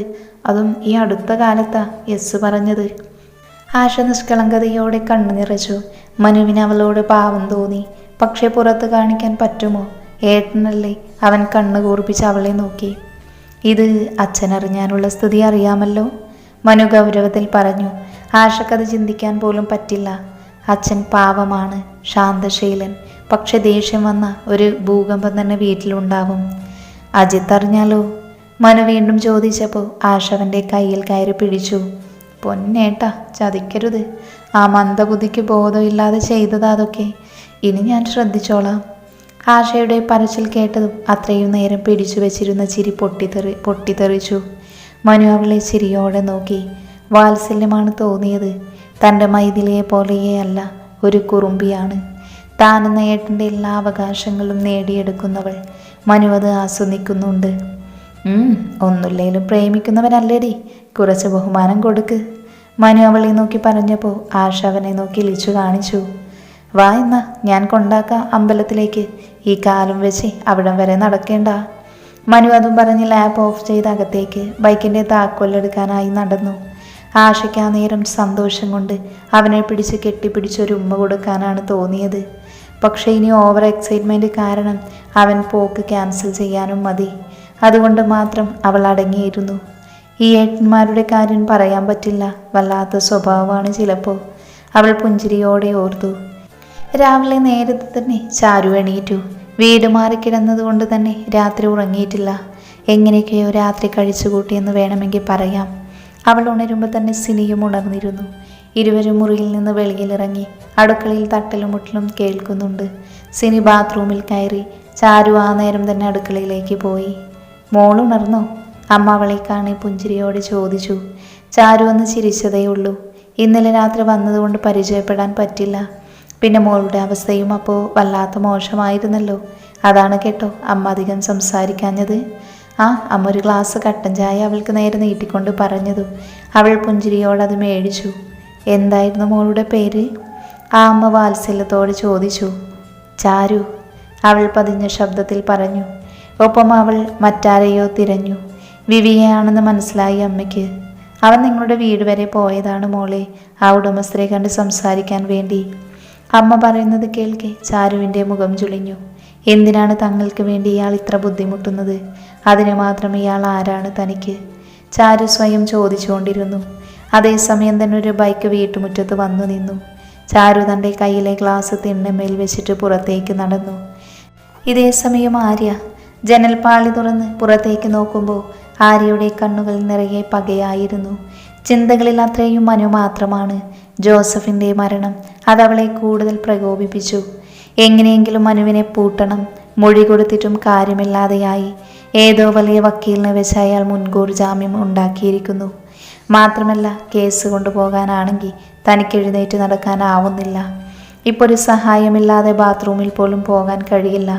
[SPEAKER 1] അതും ഈ അടുത്ത കാലത്താ യെസ് പറഞ്ഞത്. ആശ നിഷ്കളങ്കതയോടെ കണ്ണു നിറച്ചു. മനുവിന് അവളോട് പാവം തോന്നി. പക്ഷെ പുറത്ത് കാണിക്കാൻ പറ്റുമോ? ഏട്ടനല്ലേ? അവൻ കണ്ണു കൂർപ്പിച്ച് അവളെ നോക്കി. ഇത് അച്ഛനറിഞ്ഞാലുള്ള സ്ഥിതി അറിയാമല്ലോ, മനു ഗൗരവത്തിൽ പറഞ്ഞു. ആശക്കത് ചിന്തിക്കാൻ പോലും പറ്റില്ല. അച്ഛൻ പാവമാണ്, ശാന്തശീലൻ. പക്ഷെ ദേഷ്യം വന്ന ഒരു ഭൂകമ്പം തന്നെ വീട്ടിലുണ്ടാവും. അജിത്ത് അറിഞ്ഞാലോ? മനു വീണ്ടും ചോദിച്ചപ്പോൾ ആശ അവൻ്റെ കയ്യിൽ കയറി പിടിച്ചു. പൊന്നേട്ടാ, ചതിക്കരുത്. ആ മന്ദബുദ്ധിക്ക് ബോധമില്ലാതെ ചെയ്തത് അതൊക്കെ. ഇനി ഞാൻ ശ്രദ്ധിച്ചോളാം. ആശയുടെ പറച്ചിൽ കേട്ടതും അത്രയും നേരം പിടിച്ചു വെച്ചിരുന്ന ചിരി പൊട്ടിത്തെറിച്ചു. മനു അവളെ ചിരിയോടെ നോക്കി. വാത്സല്യമാണ് തോന്നിയത്. തൻ്റെ മൈഥിലിയെ പോലെയേ അല്ല, ഒരു കുറുമ്പിയാണ്. താനെന്ന ഏട്ടൻ്റെ എല്ലാ അവകാശങ്ങളും നേടിയെടുക്കുന്നവൾ. മനു അത് ആസ്വദിക്കുന്നുണ്ട്. ഒന്നുമില്ലേലും പ്രേമിക്കുന്നവനല്ലേടി, കുറച്ച് ബഹുമാനം കൊടുക്ക്. മനു അവളെ നോക്കി പറഞ്ഞപ്പോൾ ആശ അവനെ നോക്കി ഇളിച്ചു കാണിച്ചു. വാ എന്നാ, ഞാൻ കൊണ്ടാക്കാം അമ്പലത്തിലേക്ക്. ഈ കാലം വെച്ച് അവിടം വരെ നടക്കേണ്ട. മനു അതും പറഞ്ഞ് ലാപ്പ് ഓഫ് ചെയ്ത് അകത്തേക്ക് ബൈക്കിൻ്റെ താക്കോലെടുക്കാനായി നടന്നു. ആശയ്ക്ക് ആ നേരം സന്തോഷം കൊണ്ട് അവനെ പിടിച്ച് കെട്ടിപ്പിടിച്ചൊരു ഉമ്മ കൊടുക്കാനാണ് തോന്നിയത്. പക്ഷേ ഇനി ഓവർ എക്സൈറ്റ്മെൻറ്റ് കാരണം അവൻ പോക്ക് ക്യാൻസൽ ചെയ്യാനും മതി. അതുകൊണ്ട് മാത്രം അവൾ അടങ്ങിയിരുന്നു. ഈ ഏട്ടന്മാരുടെ കാര്യം പറയാൻ പറ്റില്ല, വല്ലാത്ത സ്വഭാവമാണ് ചിലപ്പോൾ. അവൾ പുഞ്ചിരിയോടെ ഓർത്തു. രാവിലെ നേരത്തെ തന്നെ ചാരു എണീറ്റു. വീട് മാറിക്കിടന്നതുകൊണ്ട് തന്നെ രാത്രി ഉറങ്ങിയിട്ടില്ല. എങ്ങനെയൊക്കെയോ രാത്രി കഴിച്ചുകൂട്ടിയെന്ന് വേണമെങ്കിൽ പറയാം. അവൾ ഉണരുമ്പോൾ തന്നെ സിനിയും ഉണർന്നിരുന്നു. ഇരുവരും മുറിയിൽ നിന്ന് വെളിയിലിറങ്ങി. അടുക്കളയിൽ തട്ടലും മുട്ടലും കേൾക്കുന്നുണ്ട്. സിനി ബാത്റൂമിൽ കയറി. ചാരു ആ നേരം തന്നെ അടുക്കളയിലേക്ക് പോയി. മോളുണർന്നോ? അമ്മ അവളെ കാണി പുഞ്ചിരിയോടെ ചോദിച്ചു. ചാരു ഒന്ന് ചിരിച്ചതേ ഉള്ളൂ. ഇന്നലെ രാത്രി വന്നതുകൊണ്ട് പരിചയപ്പെടാൻ പറ്റില്ല. പിന്നെ മോളുടെ അവസ്ഥയും അപ്പോൾ വല്ലാത്ത മോശമായിരുന്നല്ലോ. അതാണ് കേട്ടോ അമ്മ അധികം സംസാരിക്കാഞ്ഞത്. അമ്മ ഒരു ഗ്ലാസ് കട്ടൻ ചായ അവൾക്ക് നേരെ നീട്ടിക്കൊണ്ട് പറഞ്ഞതും അവൾ പുഞ്ചിരിയോടത് മേടിച്ചു. എന്തായിരുന്നു മോളുടെ പേര്? ആ അമ്മ വാത്സല്യത്തോടെ ചോദിച്ചു. ചാരു, അവൾ പതിഞ്ഞ ശബ്ദത്തിൽ പറഞ്ഞു. ഒപ്പം അവൾ മറ്റാരെയോ തിരഞ്ഞു. വിവിയെയാണെന്ന് മനസ്സിലായി അമ്മയ്ക്ക്. അവൻ നിങ്ങളുടെ വീട് വരെ പോയതാണ് മോളെ, ആ ഉടമസ്ഥരെ കണ്ട് സംസാരിക്കാൻ വേണ്ടി. അമ്മ പറയുന്നത് കേൾക്കെ ചാരുവിൻ്റെ മുഖം ചുളിഞ്ഞു. എന്തിനാണ് തങ്ങൾക്ക് വേണ്ടി ഇയാൾ ഇത്ര ബുദ്ധിമുട്ടുന്നത്? അതിന് മാത്രം ഇയാൾ ആരാണ് തനിക്ക്? ചാരു സ്വയം ചോദിച്ചുകൊണ്ടിരുന്നു. അതേസമയം തന്നെ ഒരു ബൈക്ക് വീട്ടുമുറ്റത്ത് വന്നു നിന്നു. ചാരു തൻ്റെ കയ്യിലെ ഗ്ലാസ് തിണ്ണമേൽ വെച്ചിട്ട് പുറത്തേക്ക് നടന്നു. ഇതേ സമയം ആര്യ ജനൽപ്പാളി തുറന്ന് പുറത്തേക്ക് നോക്കുമ്പോൾ ആര്യയുടെ കണ്ണുകൾ നിറയെ പകയായിരുന്നു. ചിന്തകളിൽ അത്രയും മനു മാത്രമാണ്. ജോസഫിൻ്റെ മരണം അതവളെ കൂടുതൽ പ്രകോപിപ്പിച്ചു. എങ്ങനെയെങ്കിലും മനുവിനെ പൂട്ടണം. മൊഴി കൊടുത്തിട്ടും കാര്യമില്ലാതെയായി. ഏതോ വലിയ വക്കീലിനെ വെച്ച് അയാൾ മുൻകൂർ ജാമ്യം ഉണ്ടാക്കിയിരിക്കുന്നു. മാത്രമല്ല കേസ് കൊണ്ടുപോകാനാണെങ്കിൽ തനിക്ക് എഴുന്നേറ്റ് നടക്കാനാവുന്നില്ല. ഇപ്പോൾ ഒരു സഹായമില്ലാതെ ബാത്റൂമിൽ പോലും പോകാൻ കഴിയില്ല.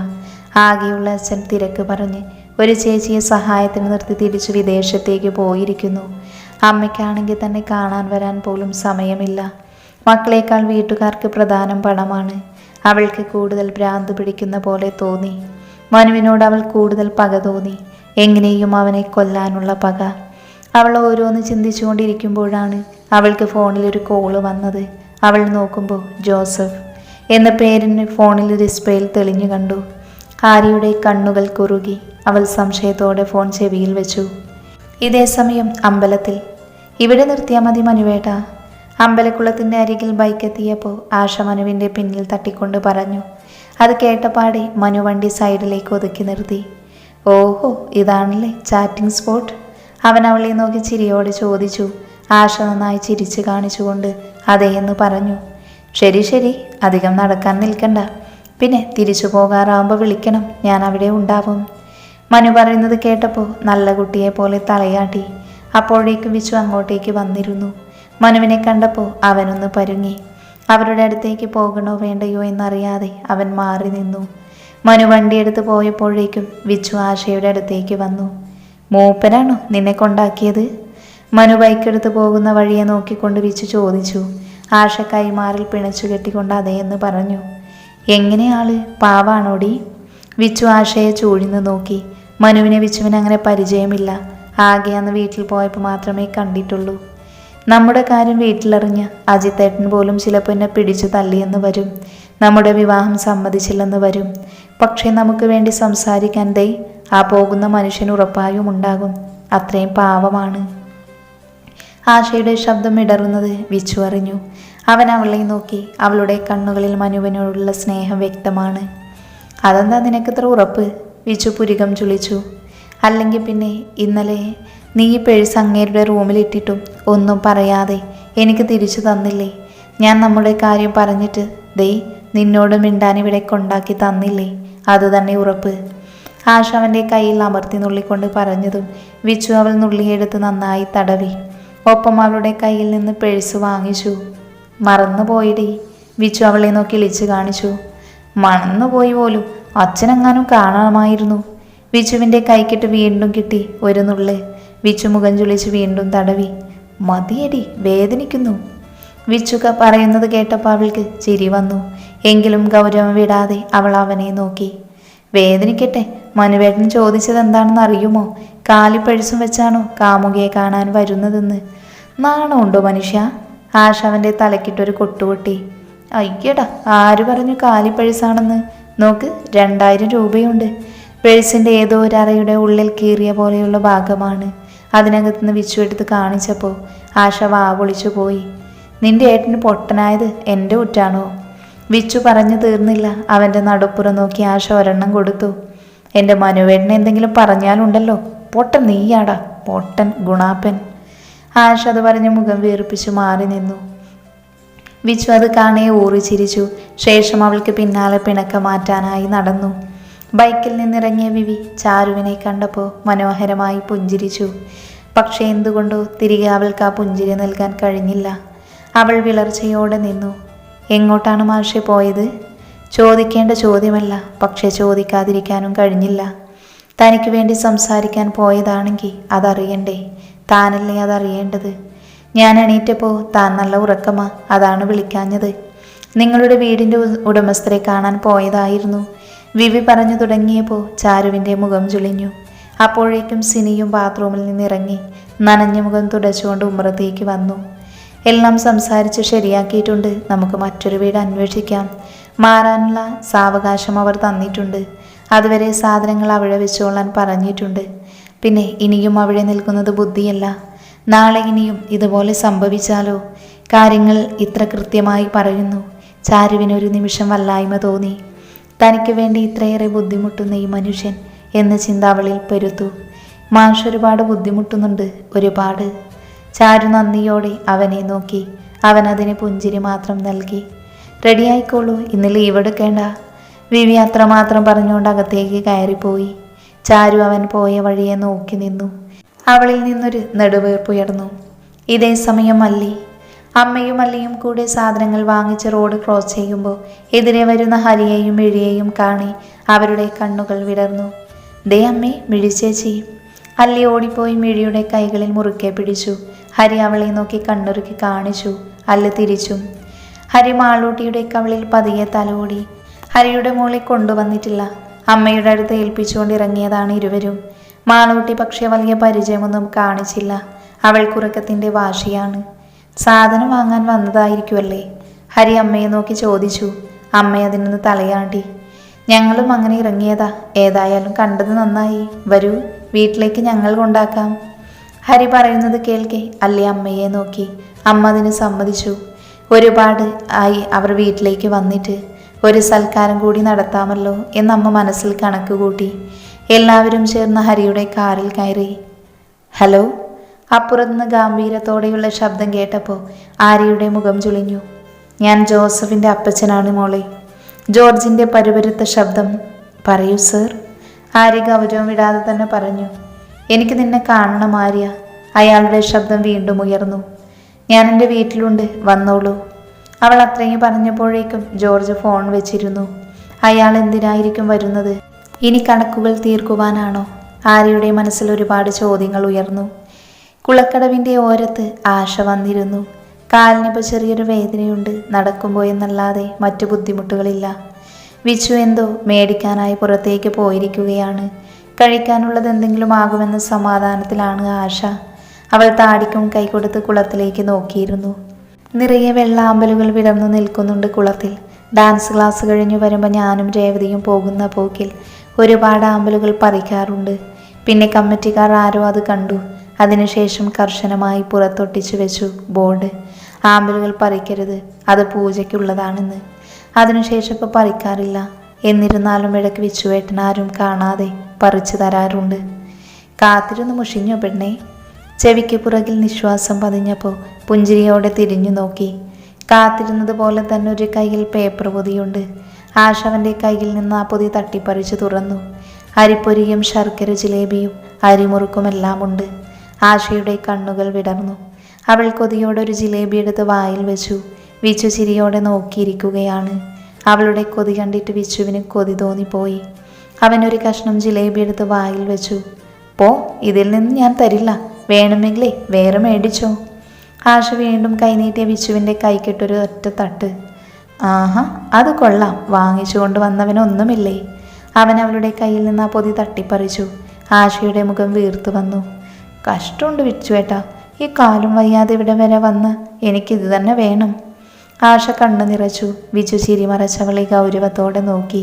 [SPEAKER 1] ആകെയുള്ള അച്ഛൻ തിരക്ക് പറഞ്ഞ് ഒരു ചേച്ചിയെ സഹായത്തിന് നിർത്തി തിരിച്ചു വിദേശത്തേക്ക് പോയിരിക്കുന്നു. അമ്മയ്ക്കാണെങ്കിൽ തന്നെ കാണാൻ വരാൻ പോലും സമയമില്ല. മക്കളേക്കാൾ വീട്ടുകാർക്ക് പ്രധാനം പണമാണ്. അവൾക്ക് കൂടുതൽ ഭ്രാന്ത് പിടിക്കുന്ന പോലെ തോന്നി. മനുവിനോട് അവൾ കൂടുതൽ പക തോന്നി. എങ്ങനെയും അവനെ കൊല്ലാനുള്ള പക. അവൾ ഓരോന്ന് ചിന്തിച്ചുകൊണ്ടിരിക്കുമ്പോഴാണ് അവൾക്ക് ഫോണിൽ ഒരു കോള് വന്നത്. അവൾ നോക്കുമ്പോൾ ജോസഫ് എന്ന പേരിന് ഫോണിൽ ഡിസ്പ്ലേയിൽ തെളിഞ്ഞു കണ്ടു. ആര്യയുടെ കണ്ണുകൾ കുറുകി. അവൾ സംശയത്തോടെ ഫോൺ ചെവിയിൽ വെച്ചു. ഇതേ സമയം അമ്പലത്തിൽ. ഇവിടെ നിർത്തിയാൽ മതി മനുവേട്ട. അമ്പലക്കുളത്തിൻ്റെ അരികിൽ ബൈക്ക് എത്തിയപ്പോൾ ആശ മനുവിൻ്റെ പിന്നിൽ തട്ടിക്കൊണ്ട് പറഞ്ഞു. അത് കേട്ടപാടെ മനു വണ്ടി സൈഡിലേക്ക് ഒതുക്കി നിർത്തി. ഓഹോ, ഇതാണല്ലേ ചാറ്റിംഗ് സ്പോട്ട്? അവൻ അവളെ നോക്കി ചിരിയോടെ ചോദിച്ചു. ആശ നന്നായി ചിരിച്ചു കാണിച്ചുകൊണ്ട് അതേ എന്ന് പറഞ്ഞു. ശരി ശരി, അധികം നടക്കാൻ നിൽക്കണ്ട. പിന്നെ തിരിച്ചു പോകാറാവുമ്പോൾ വിളിക്കണം, ഞാൻ അവിടെ ഉണ്ടാവും. മനു പറയുന്നത് കേട്ടപ്പോൾ നല്ല കുട്ടിയെ പോലെ തലയാട്ടി. അപ്പോഴേക്കും വിച്ചു അങ്ങോട്ടേക്ക് വന്നിരുന്നു. മനുവിനെ കണ്ടപ്പോൾ അവനൊന്ന് പരുങ്ങി. അവരുടെ അടുത്തേക്ക് പോകണോ വേണ്ടയോ എന്നറിയാതെ അവൻ മാറി നിന്നു. മനു വണ്ടിയെടുത്ത് പോയപ്പോഴേക്കും വിച്ചു ആശയുടെ അടുത്തേക്ക് വന്നു. മൂപ്പനാണോ നിന്നെ കൊണ്ടാക്കിയത്? മനു ബൈക്കെടുത്ത് പോകുന്ന വഴിയെ നോക്കിക്കൊണ്ട് വിച്ചു ചോദിച്ചു. ആശ കൈമാറിൽ പിണച്ചു കെട്ടിക്കൊണ്ട് അതേയെന്ന് പറഞ്ഞു. എങ്ങനെയാള്, പാവാണോടി? വിച്ചു ആശയെ ചൂഴ്ന്നു നോക്കി. മനുവിനെ വിച്ചുവിന് അങ്ങനെ പരിചയമില്ല. ആകെ അന്ന് വീട്ടിൽ പോയപ്പോൾ മാത്രമേ കണ്ടിട്ടുള്ളൂ. നമ്മുടെ കാര്യം വീട്ടിലറിഞ്ഞ് അജിത്തേട്ടൻ പോലും ചിലപ്പോൾ എന്നെ പിടിച്ചു തള്ളിയെന്ന് വരും. നമ്മുടെ വിവാഹം സമ്മതിച്ചില്ലെന്ന് വരും. പക്ഷേ നമുക്ക് വേണ്ടി സംസാരിക്കാൻ ദേ ആ പോകുന്ന മനുഷ്യൻ ഉറപ്പായും ഉണ്ടാകും. അത്രയും പാവമാണ്. ആശയുടെ ശബ്ദം ഇടറുന്നത് വിച്ചു അറിഞ്ഞു. അവൻ അവളെ നോക്കി. അവളുടെ കണ്ണുകളിൽ മനുവിനോടുള്ള സ്നേഹം വ്യക്തമാണ്. അതെന്താ നിനക്കിത്ര ഉറപ്പ്? വിച്ചു പുരികം ചുളിച്ചു. അല്ലെങ്കിൽ പിന്നെ ഇന്നലെ നീ ഈ പേഴ്സ് അങ്ങേരുടെ റൂമിലിട്ടിട്ടും ഒന്നും പറയാതെ എനിക്ക് തിരിച്ചു തന്നില്ലേ? ഞാൻ നമ്മുടെ കാര്യം പറഞ്ഞിട്ട് ദേ നിന്നോട് മിണ്ടാൻ ഇവിടെ കൊണ്ടാക്കി തന്നില്ലേ? അത് തന്നെ ഉറപ്പ്. ആശ അവൻ്റെ കയ്യിൽ അമർത്തി നുള്ളിക്കൊണ്ട് പറഞ്ഞതും വിച്ചു അവൾ നുള്ളിയെടുത്ത് നന്നായി തടവി. ഒപ്പം അവളുടെ കയ്യിൽ നിന്ന് പേഴ്സ് വാങ്ങിച്ചു. മറന്നുപോയിടി, വിച്ചു അവളെ നോക്കി ഇളിച്ചു കാണിച്ചു. മണന്നുപോയി പോലും, അച്ഛനെങ്ങാനും കാണാമായിരുന്നു. വിച്ചുവിൻ്റെ കൈക്കിട്ട് വീണ്ടും കിട്ടി ഒരു നുള്ള്. വിച്ചു മുഖം ചുളിച്ച് വീണ്ടും തടവി. മതിയടി, വേദനിക്കുന്നു. വിച്ചുക പറയുന്നത് കേട്ടപ്പോൾ അവൾക്ക് ചിരി വന്നു. എങ്കിലും ഗൗരവം വിടാതെ അവൾ അവനെ നോക്കി. വേദനിക്കട്ടെ, മനുവേട്ടൻ ചോദിച്ചത് എന്താണെന്ന് അറിയുമോ? കാലിപ്പഴിച്ചും വെച്ചാണോ കാമുകയെ കാണാൻ വരുന്നതെന്ന്? നാണമുണ്ടോ മനുഷ്യ? ആശ അവൻ്റെ തലക്കിട്ടൊരു കൊട്ടുകൊട്ടി. അയ്യടാ, ആര് പറഞ്ഞു കാലിപ്പഴിസാണെന്ന്? നോക്ക്, 2000 രൂപയുണ്ട്. പേഴ്സിൻ്റെ ഏതോ ഒരു അറയുടെ ഉള്ളിൽ കീറിയ പോലെയുള്ള ഭാഗമാണ്. അതിനകത്തുനിന്ന് വിച്ചു എടുത്ത് കാണിച്ചപ്പോൾ ആശ വാവൊളിച്ചു പോയി. നിന്റെ ഏട്ടന് പൊട്ടനായത് എൻ്റെ കുറ്റാണോ? വിച്ചു പറഞ്ഞു തീർന്നില്ല. അവൻ്റെ നടുപ്പുറം നോക്കി ആശ ഒരെണ്ണം കൊടുത്തു. എൻ്റെ മനുവേട്ടനെ എന്തെങ്കിലും പറഞ്ഞാലുണ്ടല്ലോ, പൊട്ടൻ നീയാടാ, പൊട്ടൻ ഗുണാപ്പൻ. ആശ അത് പറഞ്ഞ് മുഖം വീർപ്പിച്ചു മാറി നിന്നു. വിച്ചു അത് കാണേ ഊറി ചിരിച്ചു. ശേഷം അവൾക്ക് പിന്നാലെ പിണക്കം മാറ്റാനായി നടന്നു. ബൈക്കിൽ നിന്നിറങ്ങിയ വിവി ചാരുവിനെ കണ്ടപ്പോൾ മനോഹരമായി പുഞ്ചിരിച്ചു. പക്ഷേ എന്തുകൊണ്ടോ തിരികെ അവൾക്ക് ആ പുഞ്ചിരി നൽകാൻ കഴിഞ്ഞില്ല. അവൾ വിളർച്ചയോടെ നിന്നു. എങ്ങോട്ടാണ് മാഷെ പോയത്? ചോദിക്കേണ്ട ചോദ്യമല്ല, പക്ഷേ ചോദിക്കാതിരിക്കാനും കഴിഞ്ഞില്ല. തനിക്ക് വേണ്ടി സംസാരിക്കാൻ പോയതാണെങ്കിൽ അതറിയണ്ടേ? താനല്ലേ അതറിയേണ്ടത്? ഞാൻ എണീറ്റപ്പോൾ താൻ നല്ല ഉറക്കമാ, അതാണ് വിളിക്കാഞ്ഞത്. നിങ്ങളുടെ വീടിൻ്റെ ഉടമസ്ഥരെ കാണാൻ പോയതായിരുന്നു. വിവി പറഞ്ഞു തുടങ്ങിയപ്പോൾ ചാരുവിൻ്റെ മുഖം ചുളിഞ്ഞു. അപ്പോഴേക്കും സിനിയും ബാത്റൂമിൽ നിന്നിറങ്ങി നനഞ്ഞ മുഖം തുടച്ചുകൊണ്ട് ഉമ്മറത്തേക്ക് വന്നു. എല്ലാം സംസാരിച്ച് ശരിയാക്കിയിട്ടുണ്ട്. നമുക്ക് മറ്റൊരു വീട് അന്വേഷിക്കാം. മാറാനുള്ള സാവകാശം അവർ തന്നിട്ടുണ്ട്. അതുവരെ സാധനങ്ങൾ അവിടെ വെച്ചോളാൻ പറഞ്ഞിട്ടുണ്ട്. പിന്നെ ഇനിയും അവിടെ നിൽക്കുന്നത് ബുദ്ധിയല്ല. നാളെ ഇനിയും ഇതുപോലെ സംഭവിച്ചാലോ? കാര്യങ്ങൾ ഇത്ര കൃത്യമായി പറയുന്നു. ചാരുവിനൊരു നിമിഷം വല്ലായ്മ തോന്നി. തനിക്ക് വേണ്ടി ഇത്രയേറെ ബുദ്ധിമുട്ടുന്ന ഈ മനുഷ്യൻ എന്ന ചിന്ത അവളിൽ പെരുത്തു. മാഷ് ഒരുപാട് ബുദ്ധിമുട്ടുന്നുണ്ട്, ഒരുപാട്. ചാരു നന്ദിയോടെ അവനെ നോക്കി. അവൻ അതിന് പുഞ്ചിരി മാത്രം നൽകി. റെഡിയായിക്കോളൂ, ഇന്ന് ലീവ് എടുക്കേണ്ട. വിവി അത്രമാത്രം പറഞ്ഞുകൊണ്ട് അകത്തേക്ക് കയറിപ്പോയി. ചാരു അവൻ പോയ വഴിയെ നോക്കി നിന്നു. അവളിൽ നിന്നൊരു നെടുവീർപ്പുയർന്നു. ഇതേ സമയം അമ്മയും അല്ലിയും കൂടെ സാധനങ്ങൾ വാങ്ങിച്ച് റോഡ് ക്രോസ് ചെയ്യുമ്പോൾ എതിരെ വരുന്ന ഹരിയെയും മിഴിയെയും കാണി അവരുടെ കണ്ണുകൾ വിടർന്നു. ദേ അമ്മേ, മിഴിച്ചേച്ചി. അല്ലി ഓടിപ്പോയി മിഴിയുടെ കൈകളിൽ മുറുക്കെ പിടിച്ചു. ഹരി അവളെ നോക്കി കണ്ണുറുക്കി കാണിച്ചു. അല്ല് തിരിച്ചും. ഹരി മാളൂട്ടിയുടെ കവളിൽ പതിയെ തലോടി. ഹരിയുടെ മോളെ കൊണ്ടുവന്നിട്ടില്ല. അമ്മയുടെ അടുത്ത് ഏൽപ്പിച്ചുകൊണ്ട് ഇറങ്ങിയതാണ് ഇരുവരും. മാളൂട്ടി പക്ഷേ വലിയ പരിചയമൊന്നും കാണിച്ചില്ല. അവൾക്കുറക്കത്തിൻ്റെ വാശിയാണ്. സാധനം വാങ്ങാൻ വന്നതായിരിക്കുമല്ലേ? ഹരി അമ്മയെ നോക്കി ചോദിച്ചു. അമ്മ അതിനൊന്ന് തലയാണ്ടി. ഞങ്ങളും അങ്ങനെ ഇറങ്ങിയതാ. ഏതായാലും കണ്ടത് നന്നായി. വരൂ, വീട്ടിലേക്ക് ഞങ്ങൾ കൊണ്ടാക്കാം. ഹരി പറയുന്നത് കേൾക്കെ അല്ലേ അമ്മയെ നോക്കി. അമ്മ അതിന് സമ്മതിച്ചു. ഒരുപാട് ആയി അവർ വീട്ടിലേക്ക് വന്നിട്ട്. ഒരു സൽക്കാരം കൂടി നടത്താമല്ലോ എന്നമ്മ മനസ്സിൽ കണക്ക് കൂട്ടി. എല്ലാവരും ചേർന്ന് ഹരിയുടെ കാറിൽ കയറി. ഹലോ. അപ്പുറത്തുനിന്ന് ഗാംഭീര്യത്തോടെയുള്ള ശബ്ദം കേട്ടപ്പോൾ ആര്യയുടെ മുഖം ചുളിഞ്ഞു. ഞാൻ ജോസഫിൻ്റെ അപ്പച്ചനാണ് മോളെ. ജോർജിൻ്റെ പരുപരുത്ത ശബ്ദം. പറയൂ സർ. ആര്യ ഗൗരവം വിടാതെ തന്നെ പറഞ്ഞു. എനിക്ക് നിന്നെ കാണണം ആര്യ. അയാളുടെ ശബ്ദം വീണ്ടും ഉയർന്നു. ഞാൻ എൻ്റെ വീട്ടിലുണ്ട്, വന്നോളൂ. അവൾ അത്രയും പറഞ്ഞപ്പോഴേക്കും ജോർജ് ഫോൺ വെച്ചിരുന്നു. അയാൾ എന്തിനായിരിക്കും വരുന്നത്? ഇനി കണക്കുകൾ തീർക്കുവാനാണോ? ആര്യയുടെ മനസ്സിൽ ഒരുപാട് ചോദ്യങ്ങൾ ഉയർന്നു. കുളക്കടവിൻ്റെ ഓരത്ത് ആശ വന്നിരുന്നു. കാലിനിപ്പോൾ ചെറിയൊരു വേദനയുണ്ട്, നടക്കുമ്പോൾ എന്നല്ലാതെ മറ്റു ബുദ്ധിമുട്ടുകളില്ല. വിച്ചു എന്തോ മേടിക്കാനായി പുറത്തേക്ക് പോയിരിക്കുകയാണ്. കഴിക്കാനുള്ളത് എന്തെങ്കിലും ആകുമെന്ന സമാധാനത്തിലാണ് ആശ. അവൾ താടിക്കും കൈകൊടുത്ത് കുളത്തിലേക്ക് നോക്കിയിരുന്നു. നിറയെ വെള്ളാമ്പലുകൾ വിടർന്നു നിൽക്കുന്നുണ്ട് കുളത്തിൽ. ഡാൻസ് ക്ലാസ് കഴിഞ്ഞു വരുമ്പോൾ ഞാനും രേവതിയും പോകുന്ന പോക്കിൽ ഒരുപാട് ആമ്പലുകൾ പറിക്കാറുണ്ട്. പിന്നെ കമ്മിറ്റിക്കാർ ആരോ അത് കണ്ടു. അതിനുശേഷം കർശനമായി പുറത്തൊട്ടിച്ചു വെച്ചു ബോർഡ്. ആമ്പലുകൾ പറിക്കരുത്, അത് പൂജയ്ക്കുള്ളതാണെന്ന്. അതിനുശേഷം ഇപ്പോൾ പറിക്കാറില്ല. എന്നിരുന്നാലും ഇടയ്ക്ക് വിച്ചുവേട്ടൻ ആരും കാണാതെ പറിച്ചു തരാറുണ്ട്. കാത്തിരുന്ന് മുഷിഞ്ഞോ പെണ്ണേ? ചെവിക്ക് പുറകിൽ നിശ്വാസം പതിഞ്ഞപ്പോൾ പുഞ്ചിരിയോടെ തിരിഞ്ഞു നോക്കി. കാത്തിരുന്നത് പോലെ തന്നെ ഒരു കയ്യിൽ പേപ്പർ പൊതിയുണ്ട്. ആശ അവൻ്റെ കയ്യിൽ നിന്ന് ആ പൊതി തട്ടിപ്പറിച്ചു തുറന്നു. അരിപ്പൊരിയും ശർക്കര ജിലേബിയും അരിമുറുക്കുമെല്ലാം ഉണ്ട്. ആശയുടെ കണ്ണുകൾ വിടർന്നു. അവൾ കൊതിയോടൊരു ജിലേബി എടുത്ത് വായിൽ വെച്ചു. വിച്ചു ചിരിയോടെ നോക്കിയിരിക്കുകയാണ്. അവളുടെ കൊതി കണ്ടിട്ട് വിച്ചുവിന് കൊതി തോന്നിപ്പോയി. അവനൊരു കഷ്ണം ജിലേബി എടുത്ത് വായിൽ വെച്ചു. പോ, ഇതിൽ നിന്ന് ഞാൻ തരില്ല, വേണമെങ്കിലേ വേറെ മേടിച്ചോ. ആശ വീണ്ടും കൈനീട്ടിയ വിച്ചുവിൻ്റെ കൈക്കിട്ടൊരു ഒറ്റ തട്ട്. ആഹാ, അത് കൊള്ളാം, വാങ്ങിച്ചു കൊണ്ട് വന്നവനൊന്നുമില്ലേ? അവൻ അവളുടെ കയ്യിൽ നിന്ന് ആ പൊതി തട്ടിപ്പറിച്ചു. ആശയുടെ മുഖം വീർത്തു വന്നു. കഷ്ടമുണ്ട് വിച്ചുവേട്ടാ, ഈ കാലും വയ്യാതെ ഇവിടെ വരെ വന്ന് എനിക്കിത് തന്നെ വേണം. ആശ കണ്ണു നിറച്ചു. വിച്ചു ചിരി മറച്ചവളെ ഗൗരവത്തോടെ നോക്കി.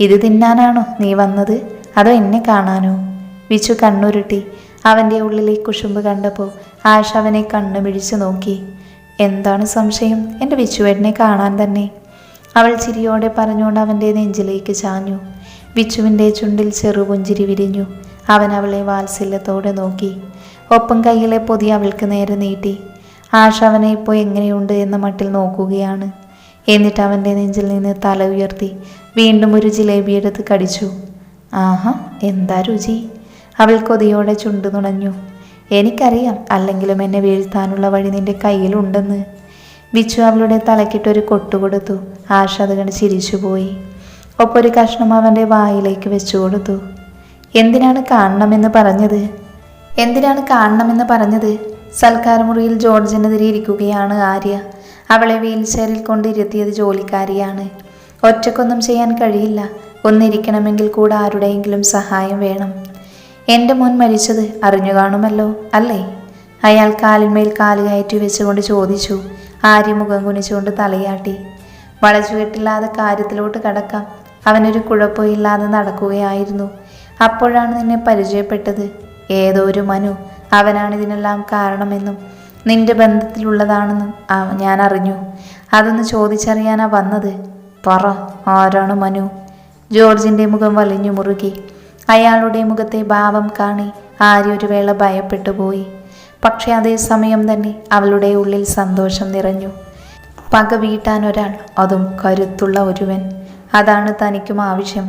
[SPEAKER 1] ഇത് തിന്നാനാണോ നീ വന്നത്, അതോ എന്നെ കാണാനോ? വിച്ചു കണ്ണുരുട്ടി. അവൻ്റെ ഉള്ളിലെ കുശുമ്പ് കണ്ടപ്പോൾ ആശ അവനെ കണ്ണു പിടിച്ചു നോക്കി. എന്താണ് സംശയം? എൻ്റെ വിച്ചുവേട്ടനെ കാണാൻ തന്നെ. അവൾ ചിരിയോടെ പറഞ്ഞുകൊണ്ട് അവൻ്റെ നെഞ്ചിലേക്ക് ചാഞ്ഞു. വിച്ചുവിൻ്റെ ചുണ്ടിൽ ചെറുപുഞ്ചിരി വിരിഞ്ഞു. അവൻ അവളെ വാത്സല്യത്തോടെ നോക്കി. ഒപ്പം കയ്യിലെ പൊതി അവൾക്ക് നേരെ നീട്ടി. ആശ അവനെ ഇപ്പോൾ എങ്ങനെയുണ്ട് എന്ന മട്ടിൽ നോക്കുകയാണ്. എന്നിട്ട് അവൻ്റെ നെഞ്ചിൽ നിന്ന് തല ഉയർത്തി വീണ്ടും ഒരു ജിലേബി എടുത്ത് കടിച്ചു. ആഹാ, എന്താ രുചി! അവൾ കൊതിയോടെ ചുണ്ടു നുണഞ്ഞു. എനിക്കറിയാം, അല്ലെങ്കിലും എന്നെ വീഴ്ത്താനുള്ള വഴി നിന്റെ കയ്യിലുണ്ടെന്ന്. വിച്ചു അവളുടെ തലക്കിട്ടൊരു കൊട്ടുകൊടുത്തു. ആശ അത് കണ്ട് ചിരിച്ചുപോയി. ഒപ്പൊരു കഷ്ണം അവൻ്റെ വായിലേക്ക് വെച്ചു കൊടുത്തു. എന്തിനാണ് കാണണമെന്ന് പറഞ്ഞത്? സൽക്കാരമുറിയിൽ ജോർജിനെതിരെ ഇരിക്കുകയാണ് ആര്യ. അവളെ വീൽചെയറിൽ കൊണ്ടിരുത്തിയത് ജോലിക്കാരിയാണ്. ഒറ്റക്കൊന്നും ചെയ്യാൻ കഴിയില്ല. ഒന്നിരിക്കണമെങ്കിൽ കൂടെ ആരുടെയെങ്കിലും സഹായം വേണം. എൻ്റെ മോൻ മരിച്ചത് അറിഞ്ഞു കാണുമല്ലോ അല്ലേ? അയാൾ കാലിന്മേൽ കാല് കയറ്റി വെച്ചുകൊണ്ട് ചോദിച്ചു. ആര്യ മുഖം കുനിച്ചുകൊണ്ട് തലയാട്ടി. വളച്ചുകെട്ടില്ലാതെ കാര്യത്തിലോട്ട് കടക്കാം. അവനൊരു കുഴപ്പമില്ലാതെ നടക്കുകയായിരുന്നു. അപ്പോഴാണ് നിന്നെ പരിചയപ്പെട്ടത്. ഏതോ ഒരു മനു, അവനാണ് ഇതിനെല്ലാം കാരണമെന്നും നിന്റെ ബന്ധത്തിലുള്ളതാണെന്നും ഞാൻ അറിഞ്ഞു. അതൊന്ന് ചോദിച്ചറിയാനാ വന്നത്. പറ, ആരാണ് മനു? ജോർജിൻ്റെ മുഖം വലിഞ്ഞു മുറുകി. അയാളുടെ മുഖത്തെ ഭാവം കാണി ആര്യ ഒരു വേള ഭയപ്പെട്ടു പോയി. പക്ഷെ അതേസമയം തന്നെ അവളുടെ ഉള്ളിൽ സന്തോഷം നിറഞ്ഞു. പക വീട്ടാൻ ഒരാൾ, അതും കരുത്തുള്ള ഒരുവൻ, അതാണ് തനിക്കും ആവശ്യം.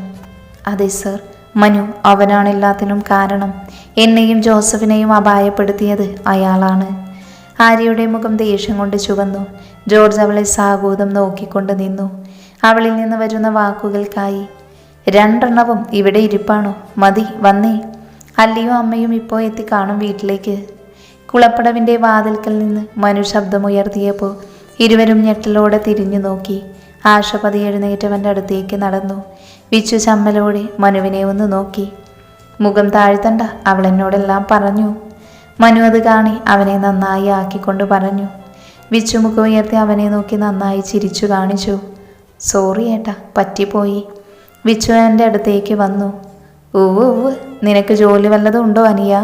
[SPEAKER 1] അതെ സർ, മനു അവനാണ് എല്ലാത്തിനും കാരണം. എന്നെയും ജോസഫിനെയും അപായപ്പെടുത്തിയത് അയാളാണ്. ആര്യയുടെ മുഖം ദേഷ്യം കൊണ്ട് ചുവന്നു. ജോർജ് അവളെ സാഗൂതം നോക്കിക്കൊണ്ട് നിന്നു. അവളിൽ നിന്ന് വരുന്ന വാക്കുകൾക്കായി. രണ്ടെണ്ണവും ഇവിടെ ഇരിപ്പാണോ? മതി, വന്നേ. അല്ലയോ അമ്മയും ഇപ്പോൾ എത്തിക്കാണും വീട്ടിലേക്ക്. കുളപ്പടവിൻ്റെ വാതിൽക്കൽ നിന്ന് മനു ശബ്ദമുയർത്തിയപ്പോൾ ഇരുവരും ഞെട്ടലോടെ തിരിഞ്ഞു നോക്കി. ആശപതി എഴുന്നേറ്റവൻ്റെ അടുത്തേക്ക് നടന്നു. വിച്ചു ചമ്മലോടെ മനുവിനെ ഒന്ന് നോക്കി. മുഖം താഴ്ത്തണ്ട, അവൾ എന്നോടെല്ലാം പറഞ്ഞു. മനു അത് കാണി അവനെ നന്നായി ആക്കിക്കൊണ്ട് പറഞ്ഞു. വിച്ചു മുഖം ഉയർത്തി അവനെ നോക്കി നന്നായി ചിരിച്ചു കാണിച്ചു. സോറി ഏട്ടാ, പറ്റിപ്പോയി. വിച്ചു എൻ്റെ അടുത്തേക്ക് വന്നു. ഉവ്വ്, നിനക്ക് ജോലി വല്ലതും ഉണ്ടോ അനിയ?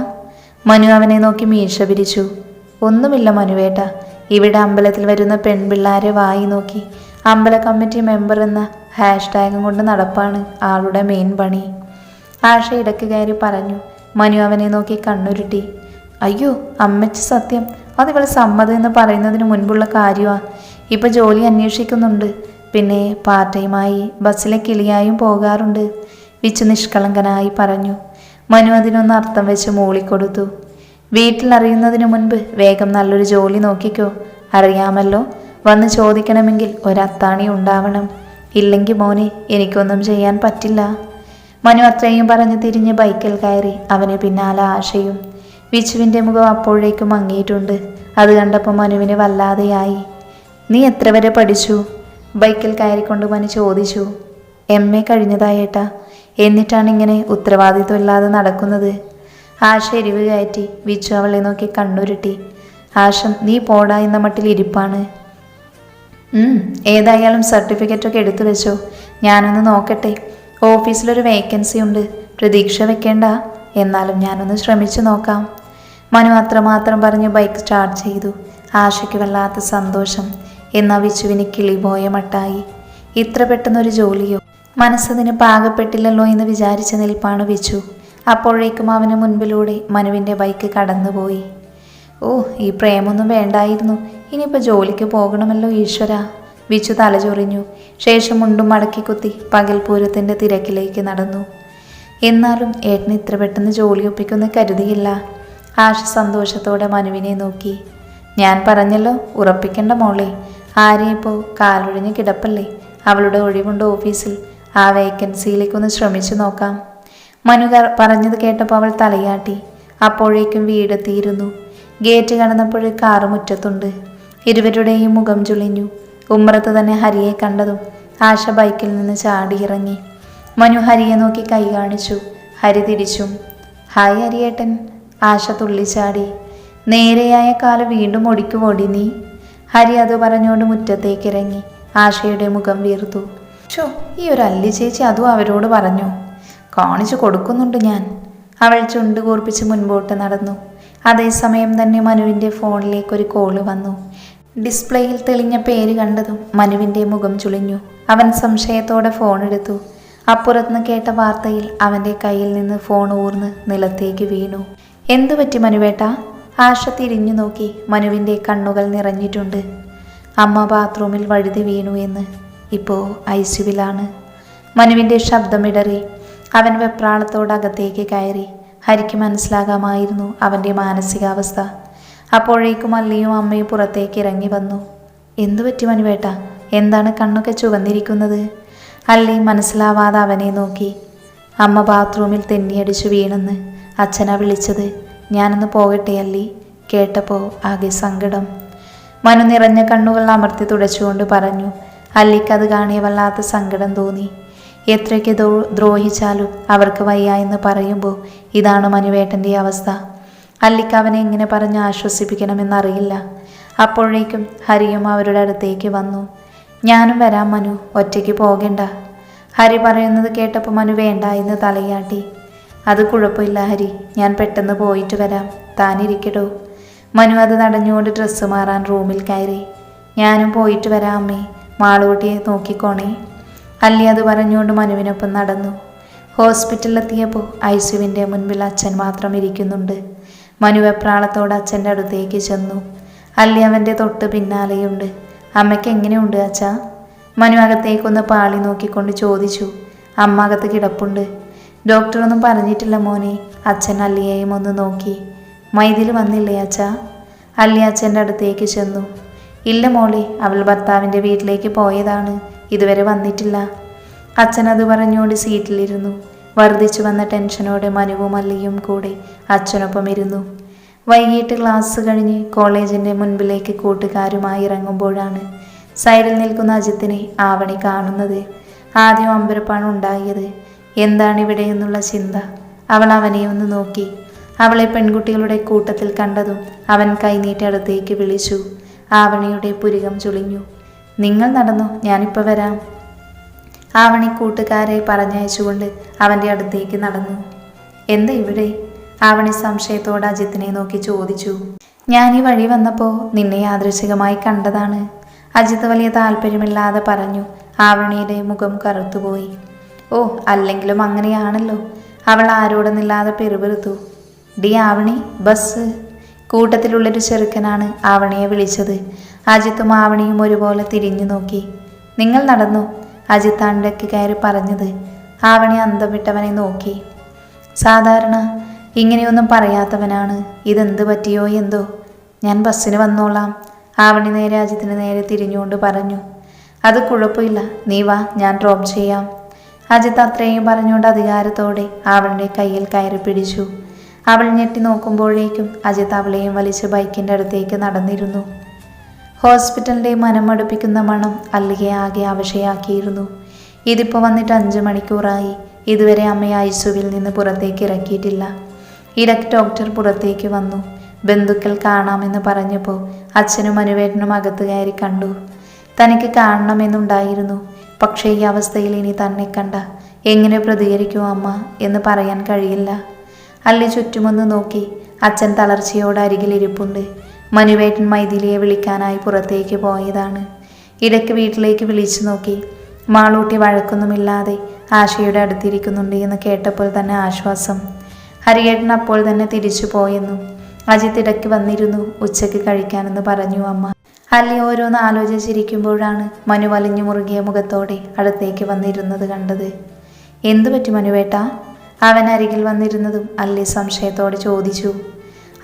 [SPEAKER 1] മനു അവനെ നോക്കി മീശ പിരിച്ചു. ഒന്നുമില്ല മനുവേട്ട, ഇവിടെ അമ്പലത്തിൽ വരുന്ന പെൺപിള്ളാരെ വായി നോക്കി അമ്പല കമ്മിറ്റി മെമ്പർ എന്ന ഹാഷ്ടാഗും കൊണ്ട് നടപ്പാണ് ആളുടെ മെയിൻ പണി. ആഷ ഇടയ്ക്ക് കയറി പറഞ്ഞു. മനു അവനെ നോക്കി കണ്ണുരുട്ടി. അയ്യോ അമ്മച്ചി, സത്യം അതിവൾ സമ്മതം എന്ന് പറയുന്നതിന് മുൻപുള്ള കാര്യമാണ്. ഇപ്പം ജോലി അന്വേഷിക്കുന്നുണ്ട്. പിന്നെ പാർട്ട് ടൈമായി ബസ്സിലെ കിളിയായും പോകാറുണ്ട്. വിച്ചു നിഷ്കളങ്കനായി പറഞ്ഞു. മനു അതിനൊന്ന് അർത്ഥം വെച്ച് മൂളിക്കൊടുത്തു. വീട്ടിൽ അറിയുന്നതിന് മുൻപ് വേഗം നല്ലൊരു ജോലി നോക്കിക്കോ. അറിയാമല്ലോ, വന്ന് ചോദിക്കണമെങ്കിൽ ഒരത്താണി ഉണ്ടാവണം. ഇല്ലെങ്കിൽ മോനെ എനിക്കൊന്നും ചെയ്യാൻ പറ്റില്ല. മനു അത്രയും പറഞ്ഞ് തിരിഞ്ഞ് ബൈക്കിൽ കയറി. അവന് പിന്നാലെ ആശയും. വിച്ചുവിൻ്റെ മുഖം അപ്പോഴേക്കും മങ്ങിയിട്ടുണ്ട്. അത് കണ്ടപ്പോൾ മനുവിന് വല്ലാതെയായി. നീ എത്ര വരെ പഠിച്ചു? ബൈക്കിൽ കയറിക്കൊണ്ട് മനു ചോദിച്ചു. MA കഴിഞ്ഞതായേട്ടാ. എന്നിട്ടാണ് ഇങ്ങനെ ഉത്തരവാദിത്വമില്ലാതെ നടക്കുന്നത്. ആശ എരിവ് കയറ്റി. വിച്ചു അവളെ നോക്കി കണ്ണുരുട്ടി. ആശം നീ പോടാ എന്ന മട്ടിൽ ഇരിപ്പാണ്. ഏതായാലും സർട്ടിഫിക്കറ്റൊക്കെ എടുത്തു വെച്ചോ, ഞാനൊന്ന് നോക്കട്ടെ. ഓഫീസിലൊരു വേക്കൻസി ഉണ്ട്, പ്രതീക്ഷ വെക്കേണ്ട. എന്നാലും ഞാനൊന്ന് ശ്രമിച്ചു നോക്കാം. മനു അത്രമാത്രം പറഞ്ഞ് ബൈക്ക് സ്റ്റാർട്ട് ചെയ്തു. ആശയ്ക്ക് വല്ലാത്ത സന്തോഷം. എന്നാൽ വിച്ചുവിന് കിളിപോയ മട്ടായി. ഇത്ര പെട്ടെന്നൊരു ജോലിയോ? മനസ്സതിന് പാകപ്പെട്ടില്ലല്ലോ എന്ന് വിചാരിച്ച നിൽപ്പാണ് വിച്ചു. അപ്പോഴേക്കും അവന് മുൻപിലൂടെ മനുവിൻ്റെ ബൈക്ക് കടന്നുപോയി. ഓ, ഈ പ്രേമൊന്നും വേണ്ടായിരുന്നു. ഇനിയിപ്പോൾ ജോലിക്ക് പോകണമല്ലോ ഈശ്വര. വിച്ചു തലചൊറിഞ്ഞു. ശേഷം മുണ്ടും മടക്കി കുത്തി പകൽപൂരത്തിൻ്റെ തിരക്കിലേക്ക് നടന്നു. എന്നാലും ഏട്ടന് ഇത്ര പെട്ടെന്ന് ജോലി ഒപ്പിക്കുമെന്ന് കരുതിയില്ല. ആശ സന്തോഷത്തോടെ മനുവിനെ നോക്കി. ഞാൻ പറഞ്ഞല്ലോ, ഉറപ്പിക്കണ്ട മോളെ. ആരെയും ഇപ്പോൾ കാലൊഴിഞ്ഞ് കിടപ്പല്ലേ. അവളുടെ ഒഴിവുണ്ട് ഓഫീസിൽ. ആ വേക്കൻസിയിലേക്കൊന്ന് ശ്രമിച്ചു നോക്കാം. മനു പറഞ്ഞത് കേട്ടപ്പോൾ അവൾ തലയാട്ടി. അപ്പോഴേക്കും വീടെത്തിയിരുന്നു. Gate കടന്നപ്പോൾ car മുറ്റത്തുണ്ട്. ഇരുവരുടെയും മുഖം ചുളിഞ്ഞു. ഉമ്മറത്ത് തന്നെ ഹരിയെ കണ്ടതും ആശ ബൈക്കിൽ നിന്ന് ചാടിയിറങ്ങി. മനു ഹരിയെ നോക്കി കൈ കാണിച്ചു. ഹരി തിരിച്ചും. ഹായ് ഹരിയേട്ടൻ. ആശ തുള്ളിച്ചാടി. നേരെയായ കാല് വീണ്ടും ഒടിക്കുവോടി നീ? ഹരി അത് പറഞ്ഞുകൊണ്ട് മുറ്റത്തേക്ക് ഇറങ്ങി. ആശയുടെ മുഖം വീർത്തു. ഷോ, ഈ ഒരു അല്ലി ചേച്ചി അതും അവരോട് പറഞ്ഞു. കാണിച്ചു കൊടുക്കുന്നുണ്ട് ഞാൻ. അവൾ ചുണ്ട് കൂർപ്പിച്ച് മുൻപോട്ട് നടന്നു. അതേസമയം തന്നെ മനുവിൻ്റെ ഫോണിലേക്കൊരു കോള് വന്നു. ഡിസ്പ്ലേയിൽ തെളിഞ്ഞ പേര് കണ്ടതും മനുവിൻ്റെ മുഖം ചുളിഞ്ഞു. അവൻ സംശയത്തോടെ ഫോൺ എടുത്തു. അപ്പുറത്തുനിന്ന് കേട്ട വാർത്തയിൽ അവൻ്റെ കയ്യിൽ നിന്ന് ഫോൺ ഊർന്ന് നിലത്തേക്ക് വീണു. എന്തു പറ്റി മനുവേട്ട? ആശ തിരിഞ്ഞു നോക്കി. മനുവിൻ്റെ കണ്ണുകൾ നിറഞ്ഞിട്ടുണ്ട്. അമ്മ ബാത്റൂമിൽ വഴുതി വീണു എന്ന്. ഇപ്പോൾ ICUവിലാണ്. മനുവിൻ്റെ ശബ്ദമിടറി. അവൻ വെപ്രാളത്തോടകത്തേക്ക് കയറി. ഹരിക്ക് മനസ്സിലാകാമായിരുന്നു അവൻ്റെ മാനസികാവസ്ഥ. അപ്പോഴേക്കും അല്ലിയും അമ്മയും പുറത്തേക്ക് ഇറങ്ങി വന്നു. എന്തു പറ്റി മനുവേട്ട? എന്താണ് കണ്ണൊക്കെ ചുവന്നിരിക്കുന്നത്? അല്ലി മനസ്സിലാവാതെ അവനെ നോക്കി. അമ്മ ബാത്റൂമിൽ തെന്നിയടിച്ചു വീണെന്ന് അച്ഛനാ വിളിച്ചത്. ഞാനൊന്ന് പോകട്ടെ അല്ലി? കേട്ടപ്പോൾ ആകെ സങ്കടം. മനു നിറഞ്ഞ കണ്ണുകൾ അമർത്തി തുടച്ചുകൊണ്ട് പറഞ്ഞു. അല്ലിക്കത് കാണിയ വല്ലാത്ത സങ്കടം തോന്നി. എത്രയ്ക്ക് ദ്രോഹിച്ചാലും അവർക്ക് വയ്യ എന്ന് പറയുമ്പോൾ ഇതാണ് മനുവേട്ടൻ്റെ അവസ്ഥ. അല്ലിക്ക് അവനെ എങ്ങനെ പറഞ്ഞ് ആശ്വസിപ്പിക്കണമെന്നറിയില്ല. അപ്പോഴേക്കും ഹരിയും അവരുടെ അടുത്തേക്ക് വന്നു. ഞാനും വരാം മനു, ഒറ്റയ്ക്ക് പോകണ്ട. ഹരി പറയുന്നത് കേട്ടപ്പോൾ മനു വേണ്ട എന്ന് തലയാട്ടി. അത് കുഴപ്പമില്ല ഹരി, ഞാൻ പെട്ടെന്ന് പോയിട്ട് വരാം, താനിരിക്കടോ. മനു അത് തടഞ്ഞുകൊണ്ട് ഡ്രസ്സ് മാറാൻ റൂമിൽ കയറി. ഞാനും പോയിട്ട് വരാം അമ്മേ, മാളൂട്ടിയെ നോക്കിക്കോണേ. അല്ലി അത് പറഞ്ഞുകൊണ്ട് മനുവിനൊപ്പം നടന്നു. ഹോസ്പിറ്റലിലെത്തിയപ്പോൾ ICUവിൻ്റെ മുൻപിൽ അച്ഛൻ മാത്രം ഇരിക്കുന്നുണ്ട്. മനു വെപ്രാളത്തോടെ അച്ഛൻ്റെ അടുത്തേക്ക് ചെന്നു. അല്ലി അവൻ്റെ തൊട്ട് പിന്നാലെയുണ്ട്. അമ്മയ്ക്ക് എങ്ങനെയുണ്ട് അച്ഛാ? മനു അകത്തേക്കൊന്ന് പാളി നോക്കിക്കൊണ്ട് ചോദിച്ചു. അമ്മ അകത്ത് കിടപ്പുണ്ട്. ഡോക്ടറൊന്നും പറഞ്ഞിട്ടില്ല മോനെ. അച്ഛൻ അല്ലിയെയും ഒന്ന് നോക്കി. മൈതിൽ വന്നില്ലേ അച്ഛാ? അല്ലി അച്ഛൻ്റെ അടുത്തേക്ക് ചെന്നു. ഇല്ല മോളെ, അവൾ ഭർത്താവിൻ്റെ വീട്ടിലേക്ക് പോയതാണ്, ഇതുവരെ വന്നിട്ടില്ല. അച്ഛൻ അത് പറഞ്ഞുകൊണ്ട് സീറ്റിലിരുന്നു. വർദ്ധിച്ചു വന്ന ടെൻഷനോടെ മനുവും അല്ലിയും കൂടെ അച്ഛനൊപ്പം ഇരുന്നു. വൈകിട്ട് ക്ലാസ് കഴിഞ്ഞ് കോളേജിൻ്റെ മുൻപിലേക്ക് കൂട്ടുകാരുമായി ഇറങ്ങുമ്പോഴാണ് സൈഡിൽ നിൽക്കുന്ന അജിത്തിനെ ആവണി കാണുന്നത്. ആദ്യം അമ്പരപ്പാണ് ഉണ്ടായത്. എന്താണിവിടെ എന്നുള്ള ചിന്ത. അവൾ അവനെ ഒന്ന് നോക്കി. അവളെ പെൺകുട്ടികളുടെ കൂട്ടത്തിൽ കണ്ടതും അവൻ കൈനീട്ടി അടുത്തേക്ക് വിളിച്ചു. ആവണിയുടെ പുരികം ചുളിഞ്ഞു. നിങ്ങൾ നടന്നു, ഞാനിപ്പോൾ വരാം. ആവണി കൂട്ടുകാരെ പറഞ്ഞയച്ചുകൊണ്ട് അവൻ്റെ അടുത്തേക്ക് നടന്നു. എന്താ ഇവിടെ? ആവണി സംശയത്തോടെ അജിത്തിനെ നോക്കി ചോദിച്ചു. ഞാൻ ഈ വഴി വന്നപ്പോൾ നിന്നെ യാദൃച്ഛികമായി കണ്ടതാണ്. അജിത്ത് വലിയ താല്പര്യമില്ലാതെ പറഞ്ഞു. ആവണിയുടെ മുഖം കറുത്തുപോയി. ഓ, അല്ലെങ്കിലും അങ്ങനെയാണല്ലോ. അവൾ ആരോടെന്നില്ലാതെ പെറുപെറുത്തു. ഡി ആവണി, ബസ്. കൂട്ടത്തിലുള്ളൊരു ചെറുക്കനാണ് ആവണിയെ വിളിച്ചത്. അജിത്തും ആവണിയും ഒരുപോലെ തിരിഞ്ഞു നോക്കി. നിങ്ങൾ നടന്നു, അജിത്ത് അണ്ടയ്ക്ക് കയറി പറഞ്ഞത്. ആവണി അന്തം വിട്ടവനെ നോക്കി. സാധാരണ ഇങ്ങനെയൊന്നും പറയാത്തവനാണ്. ഇതെന്ത് പറ്റിയോ എന്തോ. ഞാൻ ബസ്സിന് വന്നോളാം, ആവണി നേരെ അജിത്തിന് നേരെ തിരിഞ്ഞുകൊണ്ട് പറഞ്ഞു. അത് കുഴപ്പമില്ല, നീ വാ, ഞാൻ ഡ്രോപ്പ് ചെയ്യാം. അജിത്ത് അത്രയും പറഞ്ഞുകൊണ്ട് അധികാരത്തോടെ ആവണിയുടെ കയ്യിൽ കയറി പിടിച്ചു. അവൾ ഞെട്ടി നോക്കുമ്പോഴേക്കും അജിത്ത് അവളെയും വലിച്ച് ബൈക്കിൻ്റെ അടുത്തേക്ക് നടന്നിരുന്നു. ഹോസ്പിറ്റലിൻ്റെ മനമടുപ്പിക്കുന്ന മണം അല്ലിയെ ആകെ അവശയാക്കിയിരുന്നു. ഇതിപ്പോൾ വന്നിട്ട് 5 മണിക്കൂറായി. ഇതുവരെ അമ്മയെ ഐസിയുവിൽ നിന്ന് പുറത്തേക്ക് ഇറക്കിയിട്ടില്ല. ഇടയ്ക്ക് ഡോക്ടർ പുറത്തേക്ക് വന്നു. ബന്ധുക്കൾ കാണാമെന്ന് പറഞ്ഞപ്പോൾ അച്ഛനും മനുവേട്ടനും അകത്ത് കയറി കണ്ടു. തനിക്ക് കാണണമെന്നുണ്ടായിരുന്നു. പക്ഷേ ഈ അവസ്ഥയിൽ ഇനി തന്നെ കണ്ട എങ്ങനെ പ്രതികരിക്കും അമ്മ എന്ന് പറയാൻ കഴിയില്ല. അല്ലി ചുറ്റുമൊന്ന് നോക്കി. അച്ഛൻ തളർച്ചയോടെ അരികിലിരിപ്പുണ്ട്. മനുവേട്ടൻ മൈഥിലിയെ വിളിക്കാനായി പുറത്തേക്ക് പോയതാണ്. ഇടയ്ക്ക് വീട്ടിലേക്ക് വിളിച്ചു നോക്കി. മാളൂട്ടി വഴക്കൊന്നുമില്ലാതെ ആശയുടെ അടുത്തിരിക്കുന്നുണ്ട് എന്ന് കേട്ടപ്പോൾ തന്നെ ആശ്വാസം. ഹരിയേട്ടൻ അപ്പോൾ തന്നെ തിരിച്ചു പോയെന്നും അജിത്ത് ഇടയ്ക്ക് വന്നിരുന്നു ഉച്ചയ്ക്ക് കഴിക്കാനെന്ന് പറഞ്ഞു അമ്മ. അല്ലി ഓരോന്ന് ആലോചിച്ചിരിക്കുമ്പോഴാണ് മനു വലിഞ്ഞു മുറുകിയ മുഖത്തോടെ അടുത്തേക്ക് വന്നിരുന്നത് കണ്ടത്. എന്തു പറ്റി മനുവേട്ടാ? അവൻ അരികിൽ വന്നിരുന്നതും അല്ലി സംശയത്തോടെ ചോദിച്ചു.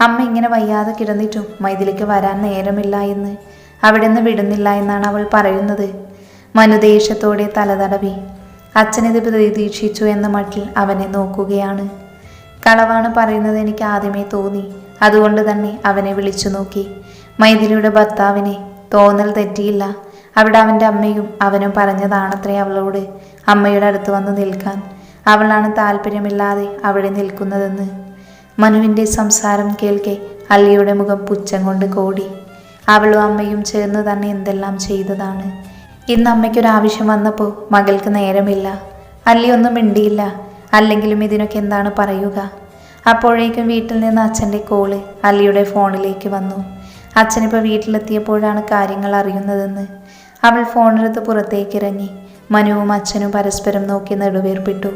[SPEAKER 1] അമ്മ ഇങ്ങനെ വയ്യാതെ കിടന്നിട്ടും മൈഥിലിക്ക് വരാൻ നേരമില്ല എന്ന്, അവിടെ നിന്ന് വിടുന്നില്ല എന്നാണ് അവൾ പറയുന്നത്. മനു ദേഷ്യത്തോടെ തലതടവി. അച്ഛനിത് പ്രതീക്ഷിച്ചു എന്ന മട്ടിൽ അവനെ നോക്കുകയാണ്. കളവാണ് പറയുന്നത് എനിക്ക് ആദ്യമേ തോന്നി. അതുകൊണ്ട് തന്നെ അവനെ വിളിച്ചു നോക്കി. മൈഥിലിയുടെ ഭർത്താവിനെ തോന്നൽ തെറ്റിയില്ല. അവിടെ അവൻ്റെ അമ്മയും അവനും പറഞ്ഞതാണത്രേ അവളോട് അമ്മയുടെ അടുത്ത് വന്ന് നിൽക്കാൻ. അവളാണ് താല്പര്യമില്ലാതെ അവിടെ നിൽക്കുന്നതെന്ന്. മനുവിൻ്റെ സംസാരം കേൾക്കെ അല്ലിയുടെ മുഖം പുച്ഛം കൊണ്ട് കോടി. അവളും അമ്മയും ചേർന്ന് തന്നെ എന്തെല്ലാം ചെയ്തതാണ്. ഇന്ന് അമ്മയ്ക്കൊരാവശ്യം വന്നപ്പോൾ മകൾക്ക് നേരമില്ല. അല്ലി ഒന്നും മിണ്ടിയില്ല. അല്ലെങ്കിലും ഇതിനൊക്കെ എന്താണ് പറയുക. അപ്പോഴേക്കും വീട്ടിൽ നിന്ന് അച്ഛൻ്റെ കോള് അല്ലിയുടെ ഫോണിലേക്ക് വന്നു. അച്ഛനിപ്പോൾ വീട്ടിലെത്തിയപ്പോഴാണ് കാര്യങ്ങൾ അറിയുന്നതെന്ന്. അവൾ ഫോണെടുത്ത് പുറത്തേക്കിറങ്ങി. മനുവും അച്ഛനും പരസ്പരം നോക്കി നെടുവേർപ്പിട്ടു.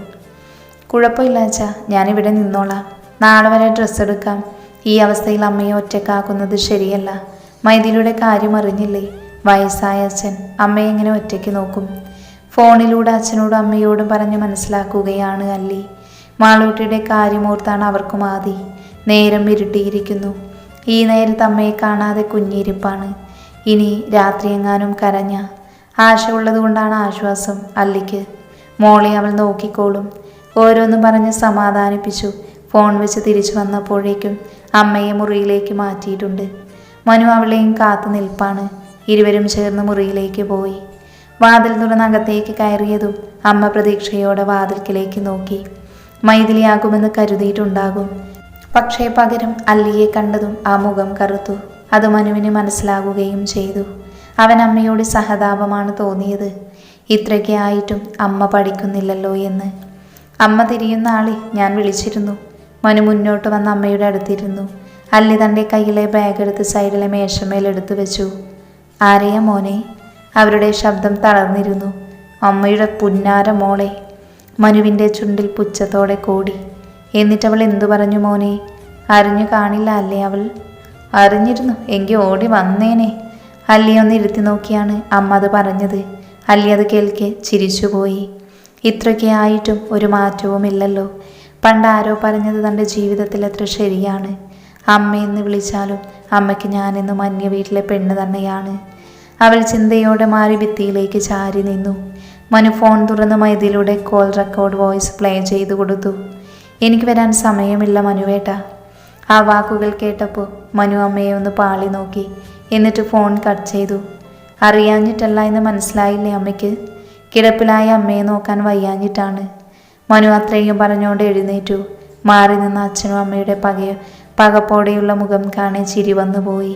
[SPEAKER 1] കുഴപ്പമില്ല അച്ഛാ, ഞാനിവിടെ നിന്നോളാം. നാളെ വരെ ഡ്രസ്സ് എടുക്കാം. ഈ അവസ്ഥയിൽ അമ്മയെ ഒറ്റക്കാക്കുന്നത് ശരിയല്ല. മൈഥിലിയുടെ കാര്യം അറിഞ്ഞില്ലേ? വയസ്സായ അച്ഛൻ അമ്മയെ എങ്ങനെ ഒറ്റയ്ക്ക് നോക്കും? ഫോണിലൂടെ അച്ഛനോടും അമ്മയോടും പറഞ്ഞ് മനസ്സിലാക്കുകയാണ് അല്ലി. മാളൂട്ടിയുടെ കാര്യമോർത്താണ് അവർക്കും ആദി. നേരം ഇരുട്ടിയിരിക്കുന്നു. ഈ നേരത്ത് അമ്മയെ കാണാതെ കുഞ്ഞിരിപ്പാണ്. ഇനി രാത്രിയെങ്ങാനും കരഞ്ഞ ആശ ഉള്ളതുകൊണ്ടാണ് ആശ്വാസം അല്ലിക്ക്. മോളെ അവൾ നോക്കിക്കോളും. ഓരോന്നും പറഞ്ഞ് സമാധാനിപ്പിച്ചു. ഫോൺ വെച്ച് തിരിച്ചു വന്നപ്പോഴേക്കും അമ്മയെ മുറിയിലേക്ക് മാറ്റിയിട്ടുണ്ട്. മനു അവളെയും കാത്തു നിൽപ്പാണ്. ഇരുവരും ചേർന്ന് മുറിയിലേക്ക് പോയി. വാതിൽ തുറന്നകത്തേക്ക് കയറിയതും അമ്മ പ്രതീക്ഷയോടെ വാതിൽക്കിലേക്ക് നോക്കി. മൈഥിലിയാകുമെന്ന് കരുതിയിട്ടുണ്ടാകും. പക്ഷേ പകരം അല്ലിയെ കണ്ടതും ആ മുഖം കറുത്തു. അത് മനുവിന് മനസ്സിലാകുകയും ചെയ്തു. അവൻ അമ്മയോട് സഹതാപമാണ് തോന്നിയത്. ഇത്രയ്ക്ക് ആയിട്ടും അമ്മ പഠിക്കുന്നില്ലല്ലോ എന്ന്. അമ്മ തിരിയുന്ന ആളെ ഞാൻ വിളിച്ചിരുന്നു. മനു മുന്നോട്ട് വന്ന് അമ്മയുടെ അടുത്തിരുന്നു. അല്ലി തൻ്റെ കയ്യിലെ ബാഗ് എടുത്ത് സൈഡിലെ മേശമേലെടുത്തു വെച്ചു. ആരെയാ മോനെ? അവരുടെ ശബ്ദം തളർന്നിരുന്നു. അമ്മയുടെ പുന്നാര മോളെ. മനുവിൻ്റെ ചുണ്ടിൽ പുച്ഛത്തോടെ കൂടി. എന്നിട്ടവൾ എന്തു പറഞ്ഞു മോനെ? അറിഞ്ഞു കാണില്ല അല്ലേ അവൾ? അറിഞ്ഞിരുന്നു എങ്കിൽ ഓടി വന്നേനെ. അല്ലി ഒന്ന് ഇരുത്തി നോക്കിയാണ് അമ്മ അത് പറഞ്ഞത്. അല്ലി അത് കേൾക്കെ ചിരിച്ചുപോയി. ഇത്രയ്ക്ക് ആയിട്ടും ഒരു മാറ്റവുമില്ലല്ലോ. പണ്ട് ആരോ പറഞ്ഞത് തൻ്റെ ജീവിതത്തിൽ എത്ര ശരിയാണ്. അമ്മയെന്ന് വിളിച്ചാലും അമ്മയ്ക്ക് ഞാനെന്നും അന്യ വീട്ടിലെ പെണ്ണ് തന്നെയാണ്. അവൾ ചിന്തയോടെ മാറി ഭിത്തിയിലേക്ക് ചാരി നിന്നു. മനു ഫോൺ തുറന്ന് മൈഥിലിയുടെ കോൾ റെക്കോർഡ് വോയിസ് പ്ലേ ചെയ്തു കൊടുത്തു. എനിക്ക് വരാൻ സമയമില്ല മനുവേട്ട. ആ വാക്കുകൾ കേട്ടപ്പോൾ മനു അമ്മയെ ഒന്ന് പാളി നോക്കി. എന്നിട്ട് ഫോൺ കട്ട് ചെയ്തു. അറിയാഞ്ഞിട്ടല്ല എന്ന് മനസ്സിലായില്ലേ അമ്മയ്ക്ക്? കിടപ്പിലായ അമ്മയെ നോക്കാൻ വയ്യാഞ്ഞിട്ടാണ്. മനു അത്രയും പറഞ്ഞുകൊണ്ട് എഴുന്നേറ്റു. മാറി നിന്ന അച്ഛനും അമ്മയുടെ പകപ്പോടെയുള്ള മുഖം കാണെ ചിരി വന്നുപോയി.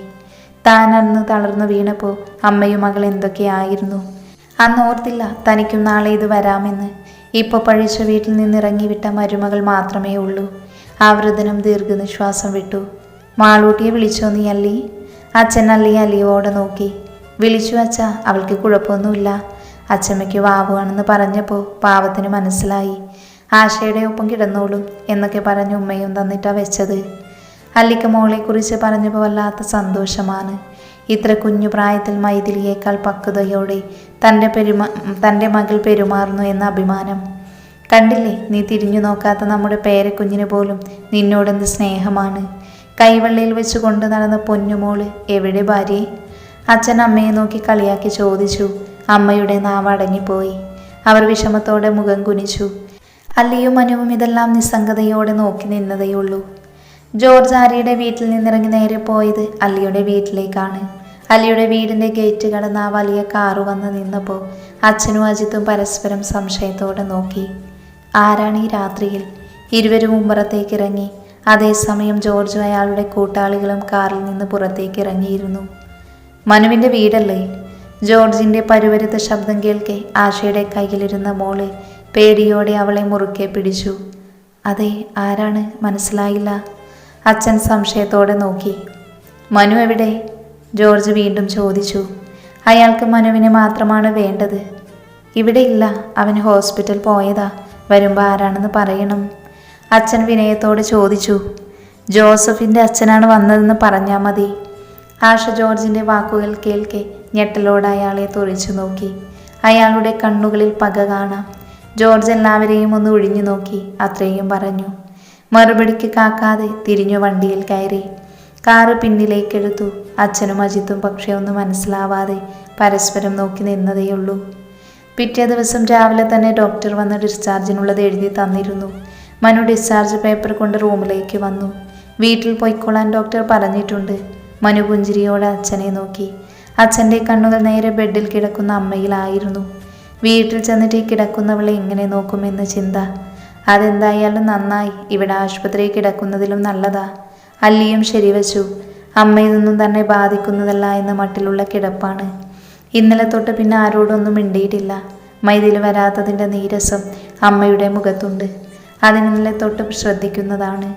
[SPEAKER 1] താൻ അന്ന് തളർന്നു വീണപ്പോൾ അമ്മയും മകൾ എന്തൊക്കെയായിരുന്നു. അന്ന് ഓർത്തില്ല തനിക്കും നാളെ ഇത് വരാമെന്ന്. ഇപ്പോൾ പഴിച്ച വീട്ടിൽ നിന്നിറങ്ങിവിട്ട മരുമകൾ മാത്രമേ ഉള്ളൂ. ആ വൃദ്ധനും ദീർഘനിശ്വാസം വിട്ടു. മാളൂട്ടിയെ വിളിച്ചോ നീ അല്ലി? അച്ഛൻ അല്ലിയോടെ നോക്കി. വിളിച്ചു അച്ഛാ, അവൾക്ക് കുഴപ്പമൊന്നുമില്ല. അച്ചമ്മയ്ക്ക് വാവുവാണെന്ന് പറഞ്ഞപ്പോൾ പാവത്തിന് മനസ്സിലായി. ആശയുടെ ഒപ്പം കിടന്നോളും എന്നൊക്കെ പറഞ്ഞ് ഉമ്മയും തന്നിട്ടാ വെച്ചത്. അല്ലിക്ക് മോളെക്കുറിച്ച് പറഞ്ഞപ്പോൾ വല്ലാത്ത സന്തോഷമാണ്. ഇത്ര കുഞ്ഞു പ്രായത്തിൽ മൈഥിലിയേക്കാൾ പക്വതയോടെ തൻ്റെ മകൾ പെരുമാറുന്നു എന്ന അഭിമാനം. കണ്ടില്ലേ, നീ തിരിഞ്ഞു നോക്കാത്ത നമ്മുടെ പേരക്കുഞ്ഞിന് പോലും നിന്നോടെന്ത് സ്നേഹമാണ്. കൈവെള്ളയിൽ വെച്ച് കൊണ്ട് നടന്ന പൊന്നുമോള് എവിടെ ഭാര്യയെ? അച്ഛൻ അമ്മയെ നോക്കി കളിയാക്കി ചോദിച്ചു. അമ്മയുടെ നാവ് അടങ്ങിപ്പോയി. അവർ വിഷമത്തോടെ മുഖം കുനിച്ചു. അല്ലിയും മനുവും ഇതെല്ലാം നിസ്സംഗതയോടെ നോക്കി നിന്നതേയുള്ളൂ. ജോർജ് ആര്യയുടെ വീട്ടിൽ നിന്നിറങ്ങി നേരെ പോയത് അല്ലിയുടെ വീട്ടിലേക്കാണ്. അല്ലിയുടെ വീടിൻ്റെ ഗേറ്റ് കടന്ന് ആ വലിയ കാറ് വന്ന് നിന്നപ്പോൾ അച്ഛനും അജിത്തും പരസ്പരം സംശയത്തോടെ നോക്കി. ആരാണ് ഈ രാത്രിയിൽ? ഇരുവരും ഉമ്മറത്തേക്ക് ഇറങ്ങി. അതേസമയം ജോർജും അയാളുടെ കൂട്ടാളികളും കാറിൽ നിന്ന് പുറത്തേക്ക് ഇറങ്ങിയിരുന്നു. മനുവിൻ്റെ വീടല്ലേ? ജോർജിൻ്റെ പരുവരുത്ത ശബ്ദം കേൾക്കെ ആശയുടെ കയ്യിലിരുന്ന മോള് പേടിയോടെ അവളെ മുറുക്കെ പിടിച്ചു. അതെ, ആരാണ്? മനസ്സിലായില്ല. അച്ഛൻ സംശയത്തോടെ നോക്കി. മനു എവിടെ? ജോർജ് വീണ്ടും ചോദിച്ചു. അയാൾക്ക് മനുവിനെ മാത്രമാണ് വേണ്ടത്. ഇവിടെ ഇല്ല, അവൻ ഹോസ്പിറ്റൽ പോയതാ. വരുമ്പോൾ ആരാണെന്ന് പറയണം. അച്ഛൻ വിനയത്തോടെ ചോദിച്ചു. ജോസഫിൻ്റെ അച്ഛനാണ് വന്നതെന്ന് പറഞ്ഞാൽ മതി. ആശ ജോർജിൻ്റെ വാക്കുകൾ കേൾക്കെ ഞെട്ടലോടെ അയാളെ തുറിച്ചു നോക്കി. അയാളുടെ കണ്ണുകളിൽ പക കാണാം. ജോർജ് എല്ലാവരെയും ഒന്ന് ഒഴിഞ്ഞു നോക്കി. അത്രയും പറഞ്ഞു. മറുപടിക്ക് കാക്കാതെ തിരിഞ്ഞു വണ്ടിയിൽ കയറി. കാറ് പിന്നിലേക്കെടുത്തു. അച്ഛനും അജിത്തും പക്ഷേ ഒന്നും മനസ്സിലാവാതെ പരസ്പരം നോക്കി നിന്നതേയുള്ളൂ. പിറ്റേ ദിവസം രാവിലെ തന്നെ ഡോക്ടർ വന്ന് ഡിസ്ചാർജിനുള്ളത് എഴുതി തന്നിരുന്നു. മനു ഡിസ്ചാർജ് പേപ്പർ കൊണ്ട് റൂമിലേക്ക് വന്നു. വീട്ടിൽ പൊയ്ക്കൊള്ളാൻ ഡോക്ടർ പറഞ്ഞിട്ടുണ്ട്. മനു പുഞ്ചിരിയോടെ അച്ഛനെ നോക്കി. അച്ഛൻ്റെ കണ്ണുകൾ നേരെ ബെഡിൽ കിടക്കുന്ന അമ്മയിലായിരുന്നു. വീട്ടിൽ ചെന്നിട്ട് ഈ കിടക്കുന്നവളെ എങ്ങനെ നോക്കുമെന്ന് ചിന്ത. അതെന്തായാലും നന്നായി. ഇവിടെ ആശുപത്രിയിൽ കിടക്കുന്നതിലും നല്ലതാ. അല്ലിയും ശരിവച്ചു. അമ്മയിതൊന്നും തന്നെ ബാധിക്കുന്നതല്ല എന്ന മട്ടിലുള്ള കിടപ്പാണ്. ഇന്നലെ തൊട്ട് പിന്നെ ആരോടൊന്നും മിണ്ടിയിട്ടില്ല. മൈഥിലി വരാത്തതിൻ്റെ നീരസം അമ്മയുടെ മുഖത്തുണ്ട്. അതിനിന്നലെ തൊട്ട് ശ്രദ്ധിക്കുന്നതാണ്.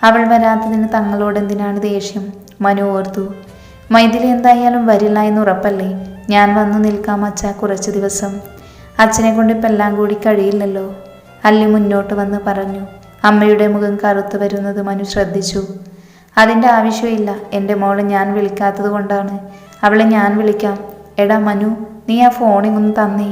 [SPEAKER 1] അവൾ വരാത്തതിന് തങ്ങളോട് എന്തിനാണ് ദേഷ്യം? മനു ഓർത്തു. മൈഥിലി എന്തായാലും വരില്ല എന്ന് ഉറപ്പല്ലേ? ഞാൻ വന്നു നിൽക്കാം അച്ഛാ കുറച്ച് ദിവസം. അച്ഛനെ കൊണ്ട് ഇപ്പം എല്ലാം കൂടി കഴിയില്ലല്ലോ. അല്ലി മുന്നോട്ട് വന്ന് പറഞ്ഞു. അമ്മയുടെ മുഖം കറുത്തു വരുന്നത് മനു ശ്രദ്ധിച്ചു. അതിൻ്റെ ആവശ്യമില്ല. എൻ്റെ മോളെ ഞാൻ വിളിക്കാത്തത് കൊണ്ടാണ്. അവളെ ഞാൻ വിളിക്കാം. എടാ മനു, നീ ആ ഫോണിങ്ങൊന്ന് തന്നേ.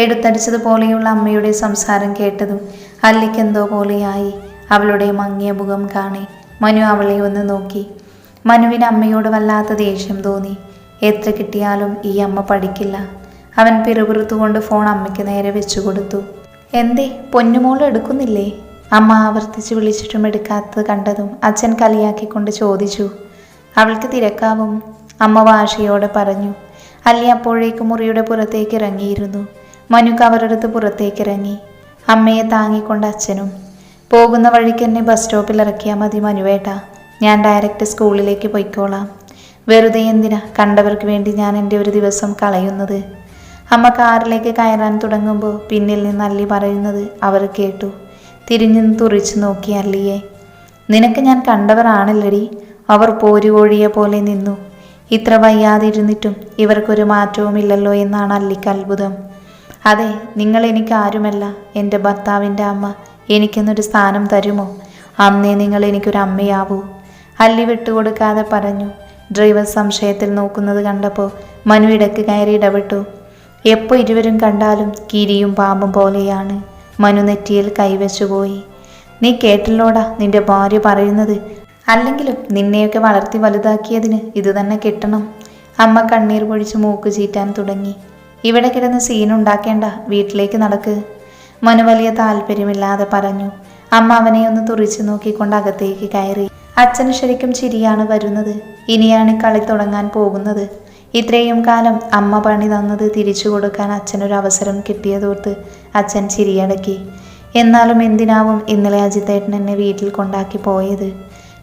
[SPEAKER 1] എടുത്തടിച്ചതുപോലെയുള്ള അമ്മയുടെ സംസാരം കേട്ടതും അല്ലിക്കെന്തോ പോലെയായി. അവളുടെ മങ്ങിയ മുഖം കാണി മനു അവളെ ഒന്ന് നോക്കി. മനുവിന് അമ്മയോട് വല്ലാത്ത ദേഷ്യം തോന്നി. എത്ര കിട്ടിയാലും ഈ അമ്മ പഠിക്കില്ല. അവൻ പിറുപിറുത്തുകൊണ്ട് ഫോൺ അമ്മയ്ക്ക് നേരെ വെച്ചു കൊടുത്തു. എന്തേ, പൊന്നുമോൾ എടുക്കുന്നില്ലേ? അമ്മ ആവർത്തിച്ച് വിളിച്ചിട്ടും എടുക്കാത്തത് കണ്ടതും അച്ഛൻ കളിയാക്കിക്കൊണ്ട് ചോദിച്ചു. അവൾക്ക് തിരക്കാവും, അമ്മ വാശിയോടെ പറഞ്ഞു. അല്ലി അപ്പോഴേക്കും മുറിയുടെ പുറത്തേക്ക് ഇറങ്ങിയിരുന്നു. മനു കവറെടുത്ത് പുറത്തേക്കിറങ്ങി. അമ്മയെ താങ്ങിക്കൊണ്ട് അച്ഛനും. പോകുന്ന വഴിക്ക് എന്നെ ബസ് സ്റ്റോപ്പിൽ ഇറക്കിയാൽ മതി മനുവേട്ടാ. ഞാൻ ഡയറക്റ്റ് സ്കൂളിലേക്ക് പോയിക്കോളാം. വെറുതെ എന്തിനാ കണ്ടവർക്ക് വേണ്ടി ഞാൻ എൻ്റെ ഒരു ദിവസം കളയുന്നത്? അമ്മ കാറിലേക്ക് കയറാൻ തുടങ്ങുമ്പോൾ പിന്നിൽ നിന്ന് അല്ലി പറയുന്നത് അവർ കേട്ടു. തിരിഞ്ഞു തുറിച്ചു നോക്കി അല്ലിയെ. നിനക്ക് ഞാൻ കണ്ടവർ ആണല്ലടി. അവർ പോരുകോഴിയെ പോലെ നിന്നു. ഇത്ര വയ്യാതിരുന്നിട്ടും ഇവർക്കൊരു മാറ്റവുമില്ലല്ലോ എന്നാണ് അല്ലിക്ക് അത്ഭുതം. അതെ, നിങ്ങൾ എനിക്ക് ആരുമല്ല. എൻ്റെ ഭർത്താവിൻ്റെ അമ്മ. എനിക്കെന്നൊരു സ്ഥാനം തരുമോ? അന്നേ നിങ്ങൾ എനിക്കൊരു അമ്മയാവൂ. അല്ലി വിട്ടുകൊടുക്കാതെ പറഞ്ഞു. ഡ്രൈവർ സംശയത്തിൽ നോക്കുന്നത് കണ്ടപ്പോൾ മനു ഇടയ്ക്ക് കയറി ഇടപെട്ടു. എപ്പോൾ ഇരുവരും കണ്ടാലും കീരിയും പാമ്പും പോലെയാണ്. മനു നെറ്റിയിൽ കൈവച്ചുപോയി. നീ കേട്ടില്ലോടാ നിന്റെ ഭാര്യ പറയുന്നത്? അല്ലെങ്കിലും നിന്നെയൊക്കെ വളർത്തി വലുതാക്കിയതിന് ഇത് തന്നെ കിട്ടണം. അമ്മ കണ്ണീർ പൊഴിച്ച് മൂക്ക് ചീറ്റാൻ തുടങ്ങി. ഇവിടെ കിടന്ന് സീനുണ്ടാക്കേണ്ട, വീട്ടിലേക്ക് നടക്ക്. മനു വലിയ താല്പര്യമില്ലാതെ പറഞ്ഞു. അമ്മ അവനെ ഒന്ന് തുറിച്ചു നോക്കിക്കൊണ്ട് അകത്തേക്ക് കയറി. അച്ഛന് ശരിക്കും ചിരിയാണ് വരുന്നത്. ഇനിയാണ് കളി തുടങ്ങാൻ പോകുന്നത്. ഇത്രയും കാലം അമ്മ പണി തന്നത് തിരിച്ചു കൊടുക്കാൻ അച്ഛനൊരവസരം കിട്ടിയതോർത്ത് അച്ഛൻ ചിരിയടക്കി. എന്നാലും എന്തിനാവും ഇന്നലെ അജിത്തേട്ടൻ എന്നെ വീട്ടിൽ കൊണ്ടാക്കി പോയത്?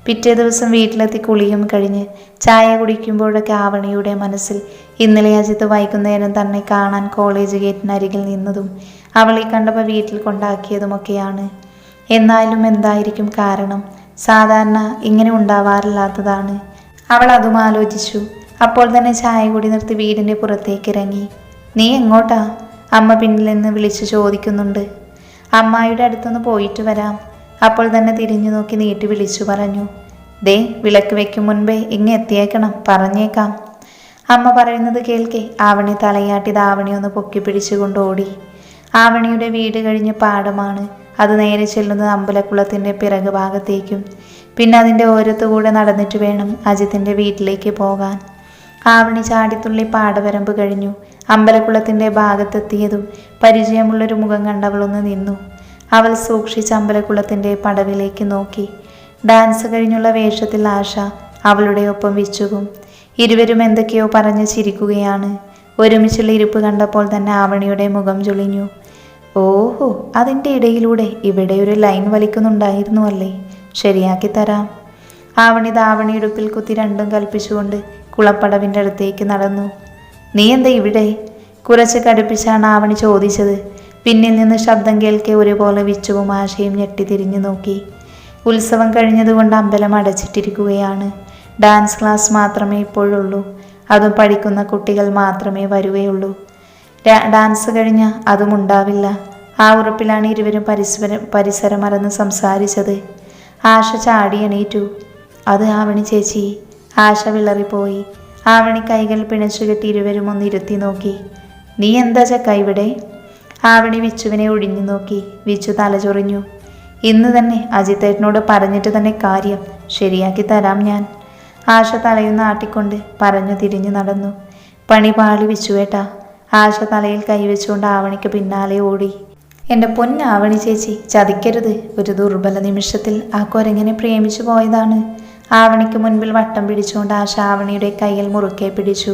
[SPEAKER 1] പിറ്റേ ദിവസം വീട്ടിലെത്തി കുളിയും കഴിഞ്ഞ് ചായ കുടിക്കുമ്പോഴൊക്കെ ആവണിയുടെ മനസ്സിൽ ഇന്നലെ അജിത്ത് വൈകുന്നേരം തന്നെ കാണാൻ കോളേജ് ഗേറ്റിനരികിൽ നിന്നതും അവളെ കണ്ടപ്പോൾ വീട്ടിൽ കൊണ്ടാക്കിയതുമൊക്കെയാണ്. എന്നാലും എന്തായിരിക്കും കാരണം? സാധാരണ ഇങ്ങനെ ഉണ്ടാവാറില്ലാത്തതാണ്. അവൾ അതും ആലോചിച്ചു. അപ്പോൾ തന്നെ ചായ കൂടി നിർത്തി വീടിൻ്റെ പുറത്തേക്ക് ഇറങ്ങി. നീ എങ്ങോട്ടാ? അമ്മ പിന്നിൽ നിന്ന് വിളിച്ചു ചോദിക്കുന്നുണ്ട്. അമ്മായിയുടെ അടുത്തൊന്ന് പോയിട്ട് വരാം. അപ്പോൾ തന്നെ തിരിഞ്ഞു നോക്കി നീട്ടി വിളിച്ചു പറഞ്ഞു. ദേ, വിളക്ക് വെക്കും മുൻപേ ഇങ്ങ് എത്തിയേക്കണം, പറഞ്ഞേക്കാം. അമ്മ പറയുന്നത് കേൾക്കെ ആവണി തലയാട്ടി ദാവണി ഒന്ന് പൊക്കി പിടിച്ചുകൊണ്ട് ഓടി. ആവണിയുടെ വീട് കഴിഞ്ഞ് പാടമാണ്. അത് നേരെ ചെല്ലുന്നത് അമ്പലക്കുളത്തിൻ്റെ പിറകു ഭാഗത്തേക്കും. പിന്നെ അതിൻ്റെ ഓരത്തുകൂടെ നടന്നിട്ട് വേണം അജിത്തിൻ്റെ വീട്ടിലേക്ക് പോകാൻ. ആവണി ചാടിത്തുള്ളി പാടവരമ്പ് കഴിഞ്ഞു അമ്പലക്കുളത്തിൻ്റെ ഭാഗത്തെത്തിയതും പരിചയമുള്ളൊരു മുഖം കണ്ടവളൊന്ന് നിന്നു. അവൾ സൂക്ഷിച്ച് അമ്പലക്കുളത്തിൻ്റെ പടവിലേക്ക് നോക്കി. ഡാൻസ് കഴിഞ്ഞുള്ള വേഷത്തിൽ ആശ അവളുടെ ഒപ്പം വിച്ചുകും. ഇരുവരും എന്തൊക്കെയോ പറഞ്ഞ് ചിരിക്കുകയാണ്. ഒരുമിച്ചുള്ള ഇരിപ്പ് കണ്ടപ്പോൾ തന്നെ ആവണിയുടെ മുഖം ചുളിഞ്ഞു. ഓഹോ, അതിൻ്റെ ഇടയിലൂടെ ഇവിടെ ഒരു ലൈൻ വലിക്കുന്നുണ്ടായിരുന്നു അല്ലേ? ശരിയാക്കി തരാം. ആവണി ദാവണിയുടുപ്പിൽ കുത്തി രണ്ടും കൽപ്പിച്ചുകൊണ്ട് കുളപ്പടവിൻ്റെ അടുത്തേക്ക് നടന്നു. നീ എന്താ ഇവിടെ? കുറച്ച് കടുപ്പിച്ചാണ് ആവണി ചോദിച്ചത്. പിന്നിൽ നിന്ന് ശബ്ദം കേൾക്കെ ഒരുപോലെ വിച്ചുവും ആശയും ഞെട്ടിത്തിരിഞ്ഞു നോക്കി. ഉത്സവം കഴിഞ്ഞതുകൊണ്ട് അമ്പലം അടച്ചിട്ടിരിക്കുകയാണ്. ഡാൻസ് ക്ലാസ് മാത്രമേ ഇപ്പോഴുള്ളൂ. അതും പഠിക്കുന്ന കുട്ടികൾ മാത്രമേ വരുകയുള്ളൂ. ഡാൻസ് കഴിഞ്ഞാൽ അതും ഉണ്ടാവില്ല. ആ ഉറപ്പിലാണ് ഇരുവരും പരിസരം മറന്ന് സംസാരിച്ചത്. ആശ ചാടി എണീറ്റു. അത് ആവണി ചേച്ചി. ആശ വിളറിപ്പോയി. ആവണി കൈകൾ പിണച്ചുകെട്ടി ഇരുവരും ഒന്ന് ഇരുത്തി നോക്കി. നീ എന്താ ചക്ക ഇവിടെ? ആവണി വിച്ചുവിനെ ഒഴിഞ്ഞു നോക്കി. വിച്ചു തലചൊറിഞ്ഞു. ഇന്ന് തന്നെ അജിത്തേട്ടനോട് പറഞ്ഞിട്ട് തന്നെ കാര്യം ശരിയാക്കി തരാം ഞാൻ. ആശ തലയൊന്ന് ആട്ടിക്കൊണ്ട് പറഞ്ഞു തിരിഞ്ഞു നടന്നു. പണി പാളി വിച്ചുവേട്ടാ. ആശ തലയിൽ കൈവച്ചുകൊണ്ട് ആവണിക്ക് പിന്നാലെ ഓടി. എൻ്റെ പൊന്നാവണി ചേച്ചി, ചതിക്കരുത്. ഒരു ദുർബല നിമിഷത്തിൽ ആ കുരങ്ങനെ പ്രേമിച്ചു പോയതാണ്. ആവണിക്ക് മുൻപിൽ വട്ടം പിടിച്ചുകൊണ്ട് ആശ ആവണിയുടെ കയ്യിൽ മുറുക്കെ പിടിച്ചു.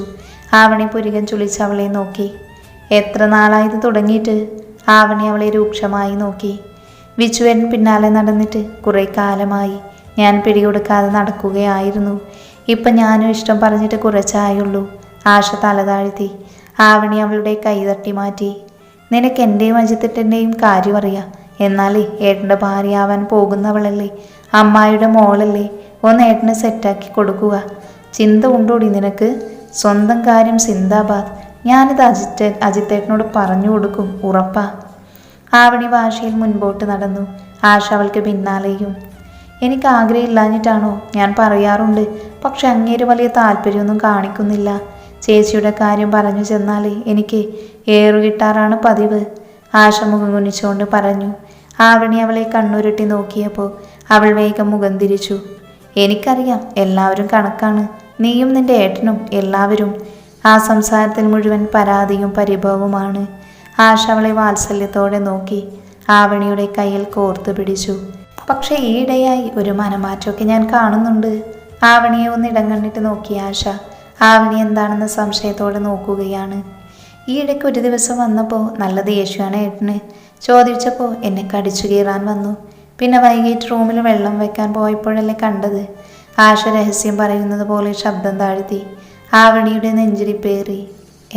[SPEAKER 1] ആവണി പുരികൻ ചുളിച്ച് അവളെ നോക്കി. എത്ര നാളായത് തുടങ്ങിയിട്ട്? ആവണി അവളെ രൂക്ഷമായി നോക്കി. വിച്ചുവേട്ടൻ പിന്നാലെ നടന്നിട്ട് കുറേ കാലമായി. ഞാൻ പിടികൊടുക്കാതെ നടക്കുകയായിരുന്നു. ഇപ്പം ഞാനും ഇഷ്ടം പറഞ്ഞിട്ട് കുറച്ചായുള്ളൂ. ആശ തല താഴ്ത്തി. ആവണി അവളുടെ കൈ തട്ടി മാറ്റി. നിനക്ക് എൻ്റെയും അജിത്തേട്ടൻ്റെയും കാര്യം അറിയാം. എന്നാലേ ഏട്ടൻ്റെ ഭാര്യയാവാൻ പോകുന്നവളല്ലേ, അമ്മായിയുടെ മോളല്ലേ. ഒന്ന് ഏട്ടനെ സെറ്റാക്കി കൊടുക്കുക. ചിന്ത ഉണ്ടോടി നിനക്ക്? സ്വന്തം കാര്യം സിന്ദാബാദ്. ഞാനിത് അജിത്തേട്ടനോട് പറഞ്ഞു കൊടുക്കും, ഉറപ്പാ. ആവണി വാശിയിൽ മുൻപോട്ട് നടന്നു. ആശ അവൾക്ക് പിന്നാലെയും. എനിക്ക് ആഗ്രഹമില്ലാഞ്ഞിട്ടാണോ? ഞാൻ പറയാറുണ്ട്, പക്ഷെ അങ്ങേര് വലിയ താല്പര്യമൊന്നും കാണിക്കുന്നില്ല. ചേച്ചിയുടെ കാര്യം പറഞ്ഞു ചെന്നാലേ എനിക്ക് ഏറുകിട്ടാറാണ് പതിവ്. ആശ മുഖം കുനിച്ചുകൊണ്ട് പറഞ്ഞു. ആവണി അവളെ കണ്ണുരുട്ടി നോക്കിയപ്പോൾ അവൾ വേഗം മുഖം തിരിച്ചു. എനിക്കറിയാം, എല്ലാവരും കണക്കാണ്. നീയും നിന്റെ ഏട്ടനും എല്ലാവരും. ആ സംസാരത്തിൽ മുഴുവൻ പരാതിയും പരിഭവവുമാണ്. ആശ അവളെ വാത്സല്യത്തോടെ നോക്കി. ആവണിയുടെ കയ്യിൽ കോർത്തു പിടിച്ചു. പക്ഷേ ഈയിടെയായി ഒരു മനമാറ്റമൊക്കെ ഞാൻ കാണുന്നുണ്ട്. ആവണിയെ ഒന്ന് ഇടം കണ്ടിട്ട് നോക്കി ആശ. ആവണി എന്താണെന്ന് സംശയത്തോടെ നോക്കുകയാണ്. ഈയിടയ്ക്ക് ഒരു ദിവസം വന്നപ്പോൾ നല്ല ദേഷ്യമാണ് ഏട്ടന്. ചോദിച്ചപ്പോൾ എന്നെ കടിച്ചു കീറാൻ വന്നു. പിന്നെ വൈകിട്ട് റൂമിൽ വെള്ളം വെക്കാൻ പോയപ്പോഴല്ലേ കണ്ടത്. ആശ രഹസ്യം പറയുന്നത് പോലെ ശബ്ദം താഴ്ത്തി. ആവണിയുടെ നെഞ്ചിരിപ്പേറി.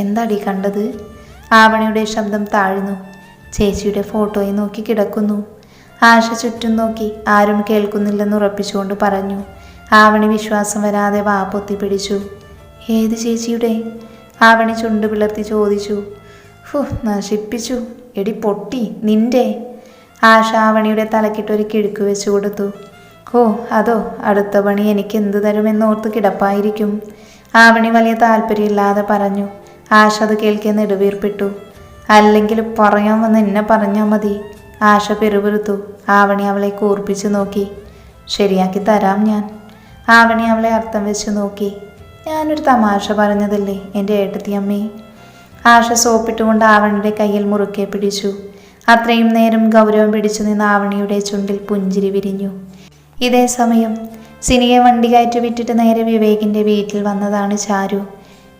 [SPEAKER 1] എന്താടി കണ്ടത്? ആവണിയുടെ ശബ്ദം താഴ്ന്നു. ചേച്ചിയുടെ ഫോട്ടോയെ നോക്കി കിടക്കുന്നു. ആശ ചുറ്റും നോക്കി ആരും കേൾക്കുന്നില്ലെന്ന് ഉറപ്പിച്ചുകൊണ്ട് പറഞ്ഞു. ആവണി വിശ്വാസം വരാതെ വാ പൊത്തി പിടിച്ചു. ഏത് ചേച്ചിയുടെ? ആവണി ചുണ്ട് പിളർത്തി ചോദിച്ചു. നശിപ്പിച്ചു. എടി പൊട്ടി, നിന്റെ. ആശ ആവണിയുടെ തലക്കിട്ടൊരു കിഴുക്ക് വെച്ചു കൊടുത്തു. അതോ, അടുത്ത പണി എനിക്ക് എന്ത് തരുമെന്നോർത്ത് കിടപ്പായിരിക്കും. ആവണി വലിയ താല്പര്യമില്ലാതെ പറഞ്ഞു. ആശ അത് കേൾക്കെ നെടുവീർപ്പിട്ടു. അല്ലെങ്കിൽ പറയാൻ വന്ന് എന്നെ പറഞ്ഞാൽ മതി. ആശ പെറുപിറുത്തു. ആവണി അവളെ കൂർപ്പിച്ചു നോക്കി. ശരിയാക്കി തരാം ഞാൻ. ആവണി അവളെ അർത്ഥം വെച്ച് നോക്കി. ഞാനൊരു തമാശ പറഞ്ഞതല്ലേ എൻ്റെ ഏട്ടത്തിയമ്മേ. ആശ സോപ്പിട്ടുകൊണ്ട് ആവണിയുടെ കയ്യിൽ മുറുക്കെ പിടിച്ചു. അത്രയും നേരം ഗൗരവം പിടിച്ചു നിന്ന് ആവണിയുടെ ചുണ്ടിൽ പുഞ്ചിരി വിരിഞ്ഞു. ഇതേ സമയം സിനിയെ വണ്ടി കയറ്റി വിട്ടിട്ട് നേരെ വിവേകിൻ്റെ വീട്ടിൽ വന്നതാണ് ചാരു.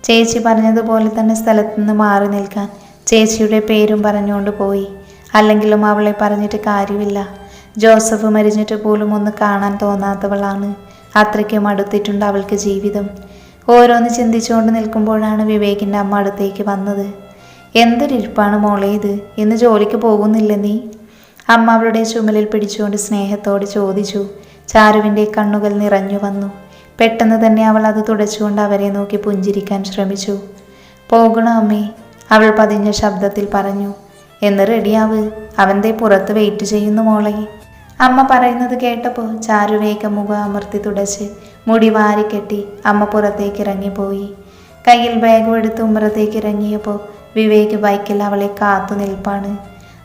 [SPEAKER 1] ചേച്ചി പറഞ്ഞതുപോലെ തന്നെ സ്ഥലത്തു നിന്ന് മാറി നിൽക്കാൻ ചേച്ചിയുടെ പേരും പറഞ്ഞുകൊണ്ട് പോയി. അല്ലെങ്കിലും അവളെ പറഞ്ഞിട്ട് കാര്യമില്ല. ജോസഫ് മരിച്ചിട്ട് പോലും ഒന്ന് കാണാൻ തോന്നാത്തവളാണ്. അത്രയ്ക്കും അടുത്തിട്ടുണ്ട് അവൾക്ക് ജീവിതം. ഓരോന്ന് ചിന്തിച്ചുകൊണ്ട് നിൽക്കുമ്പോഴാണ് വിവേകിൻ്റെ അമ്മ അടുത്തേക്ക് വന്നത്. എന്തൊരിപ്പാണ് മോളെ ഇത്, ഇന്ന് ജോലിക്ക് പോകുന്നില്ല നീ? അമ്മ അവളുടെ ചുമലിൽ പിടിച്ചുകൊണ്ട് സ്നേഹത്തോടെ ചോദിച്ചു. ചാരുവിൻ്റെ കണ്ണുകൾ നിറഞ്ഞു വന്നു. പെട്ടെന്ന് തന്നെ അവൾ അത് തുടച്ചുകൊണ്ട് അവരെ നോക്കി പുഞ്ചിരിക്കാൻ ശ്രമിച്ചു. പോകണോ അമ്മേ? അവൾ പതിഞ്ഞ ശബ്ദത്തിൽ പറഞ്ഞു. എന്ന് റെഡിയാവ്, അവൻ്റെ പുറത്ത് വെയിറ്റ് ചെയ്യുന്നു മോളെ. അമ്മ പറയുന്നത് കേട്ടപ്പോൾ ചാരു വേഗം മുഖം അമർത്തി തുടച്ച് മുടി വാരിക്കെട്ടി അമ്മ പുറത്തേക്ക് ഇറങ്ങിപ്പോയി. കയ്യിൽ ബാഗും എടുത്ത് ഉമ്മറത്തേക്ക് ഇറങ്ങിയപ്പോൾ വിവേക് ബൈക്കിൽ അവളെ കാത്തു നിൽപ്പാണ്.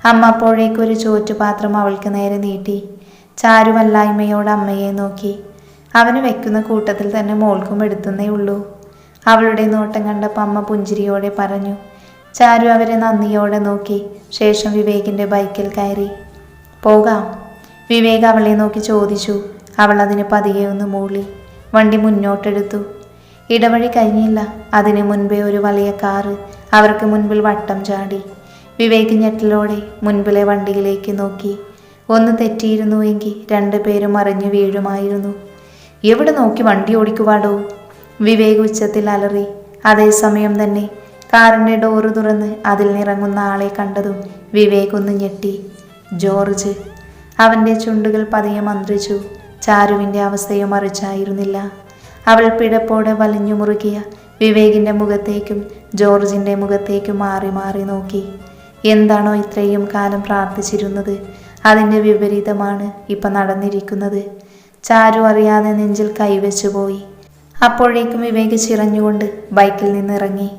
[SPEAKER 1] അമ്മ അപ്പോഴേക്കൊരു ചോറ്റുപാത്രം അവൾക്ക് നേരെ നീട്ടി. ചാരു വല്ലായ്മയോട് അമ്മയെ നോക്കി. അവന് വെക്കുന്ന കൂട്ടത്തിൽ തന്നെ മോൾക്കും എടുത്തുന്നേ ഉള്ളൂ. അവളുടെ നോട്ടം കണ്ടപ്പോൾ അമ്മ പുഞ്ചിരിയോടെ പറഞ്ഞു. ചാരു അവരെ നന്ദിയോടെ നോക്കി ശേഷം വിവേകിൻ്റെ ബൈക്കിൽ കയറി. പോകാം, വിവേക് അവളെ നോക്കി ചോദിച്ചു. അവൾ അതിന് പതിയെ ഒന്ന് മൂളി. വണ്ടി മുന്നോട്ടെടുത്തു. ഇടവഴി കഴിഞ്ഞില്ല, അതിനു മുൻപേ ഒരു വലിയ കാറ് അവർക്ക് മുൻപിൽ വട്ടം ചാടി. വിവേക് ഞെട്ടലോടെ മുൻപിലെ വണ്ടിയിലേക്ക് നോക്കി. ഒന്ന് തെറ്റിയിരുന്നുവെങ്കിൽ രണ്ടുപേരും മറിഞ്ഞു വീഴുമായിരുന്നു. എവിടെ നോക്കി വണ്ടി ഓടിക്കുവാടോ, വിവേക് ഉച്ചത്തിൽ അലറി. അതേസമയം തന്നെ കാറിൻ്റെ ഡോറ് തുറന്ന് അതിൽ നിറങ്ങുന്ന ആളെ കണ്ടതും വിവേക് ഒന്ന് ഞെട്ടി. ജോർജ്. അവൻ്റെ ചുണ്ടുകൾ പതിയെ മന്ത്രിച്ചു. ചാരുവിൻ്റെ അവസ്ഥയും മറിച്ചായിരുന്നില്ല. അവൾ പിടപ്പോടെ വലിഞ്ഞു മുറുകിയ വിവേകിൻ്റെ മുഖത്തേക്കും ജോർജിൻ്റെ മുഖത്തേക്കും മാറി മാറി നോക്കി. എന്താണോ ഇത്രയും കാലം പ്രാർത്ഥിച്ചിരുന്നത് അതിൻ്റെ വിപരീതമാണ് ഇപ്പം നടന്നിരിക്കുന്നത്. ചാരു അറിയാതെ നെഞ്ചിൽ കൈവച്ചു പോയി. അപ്പോഴേക്കും വിവേക് ചിറഞ്ഞുകൊണ്ട് ബൈക്കിൽ നിന്നിറങ്ങി.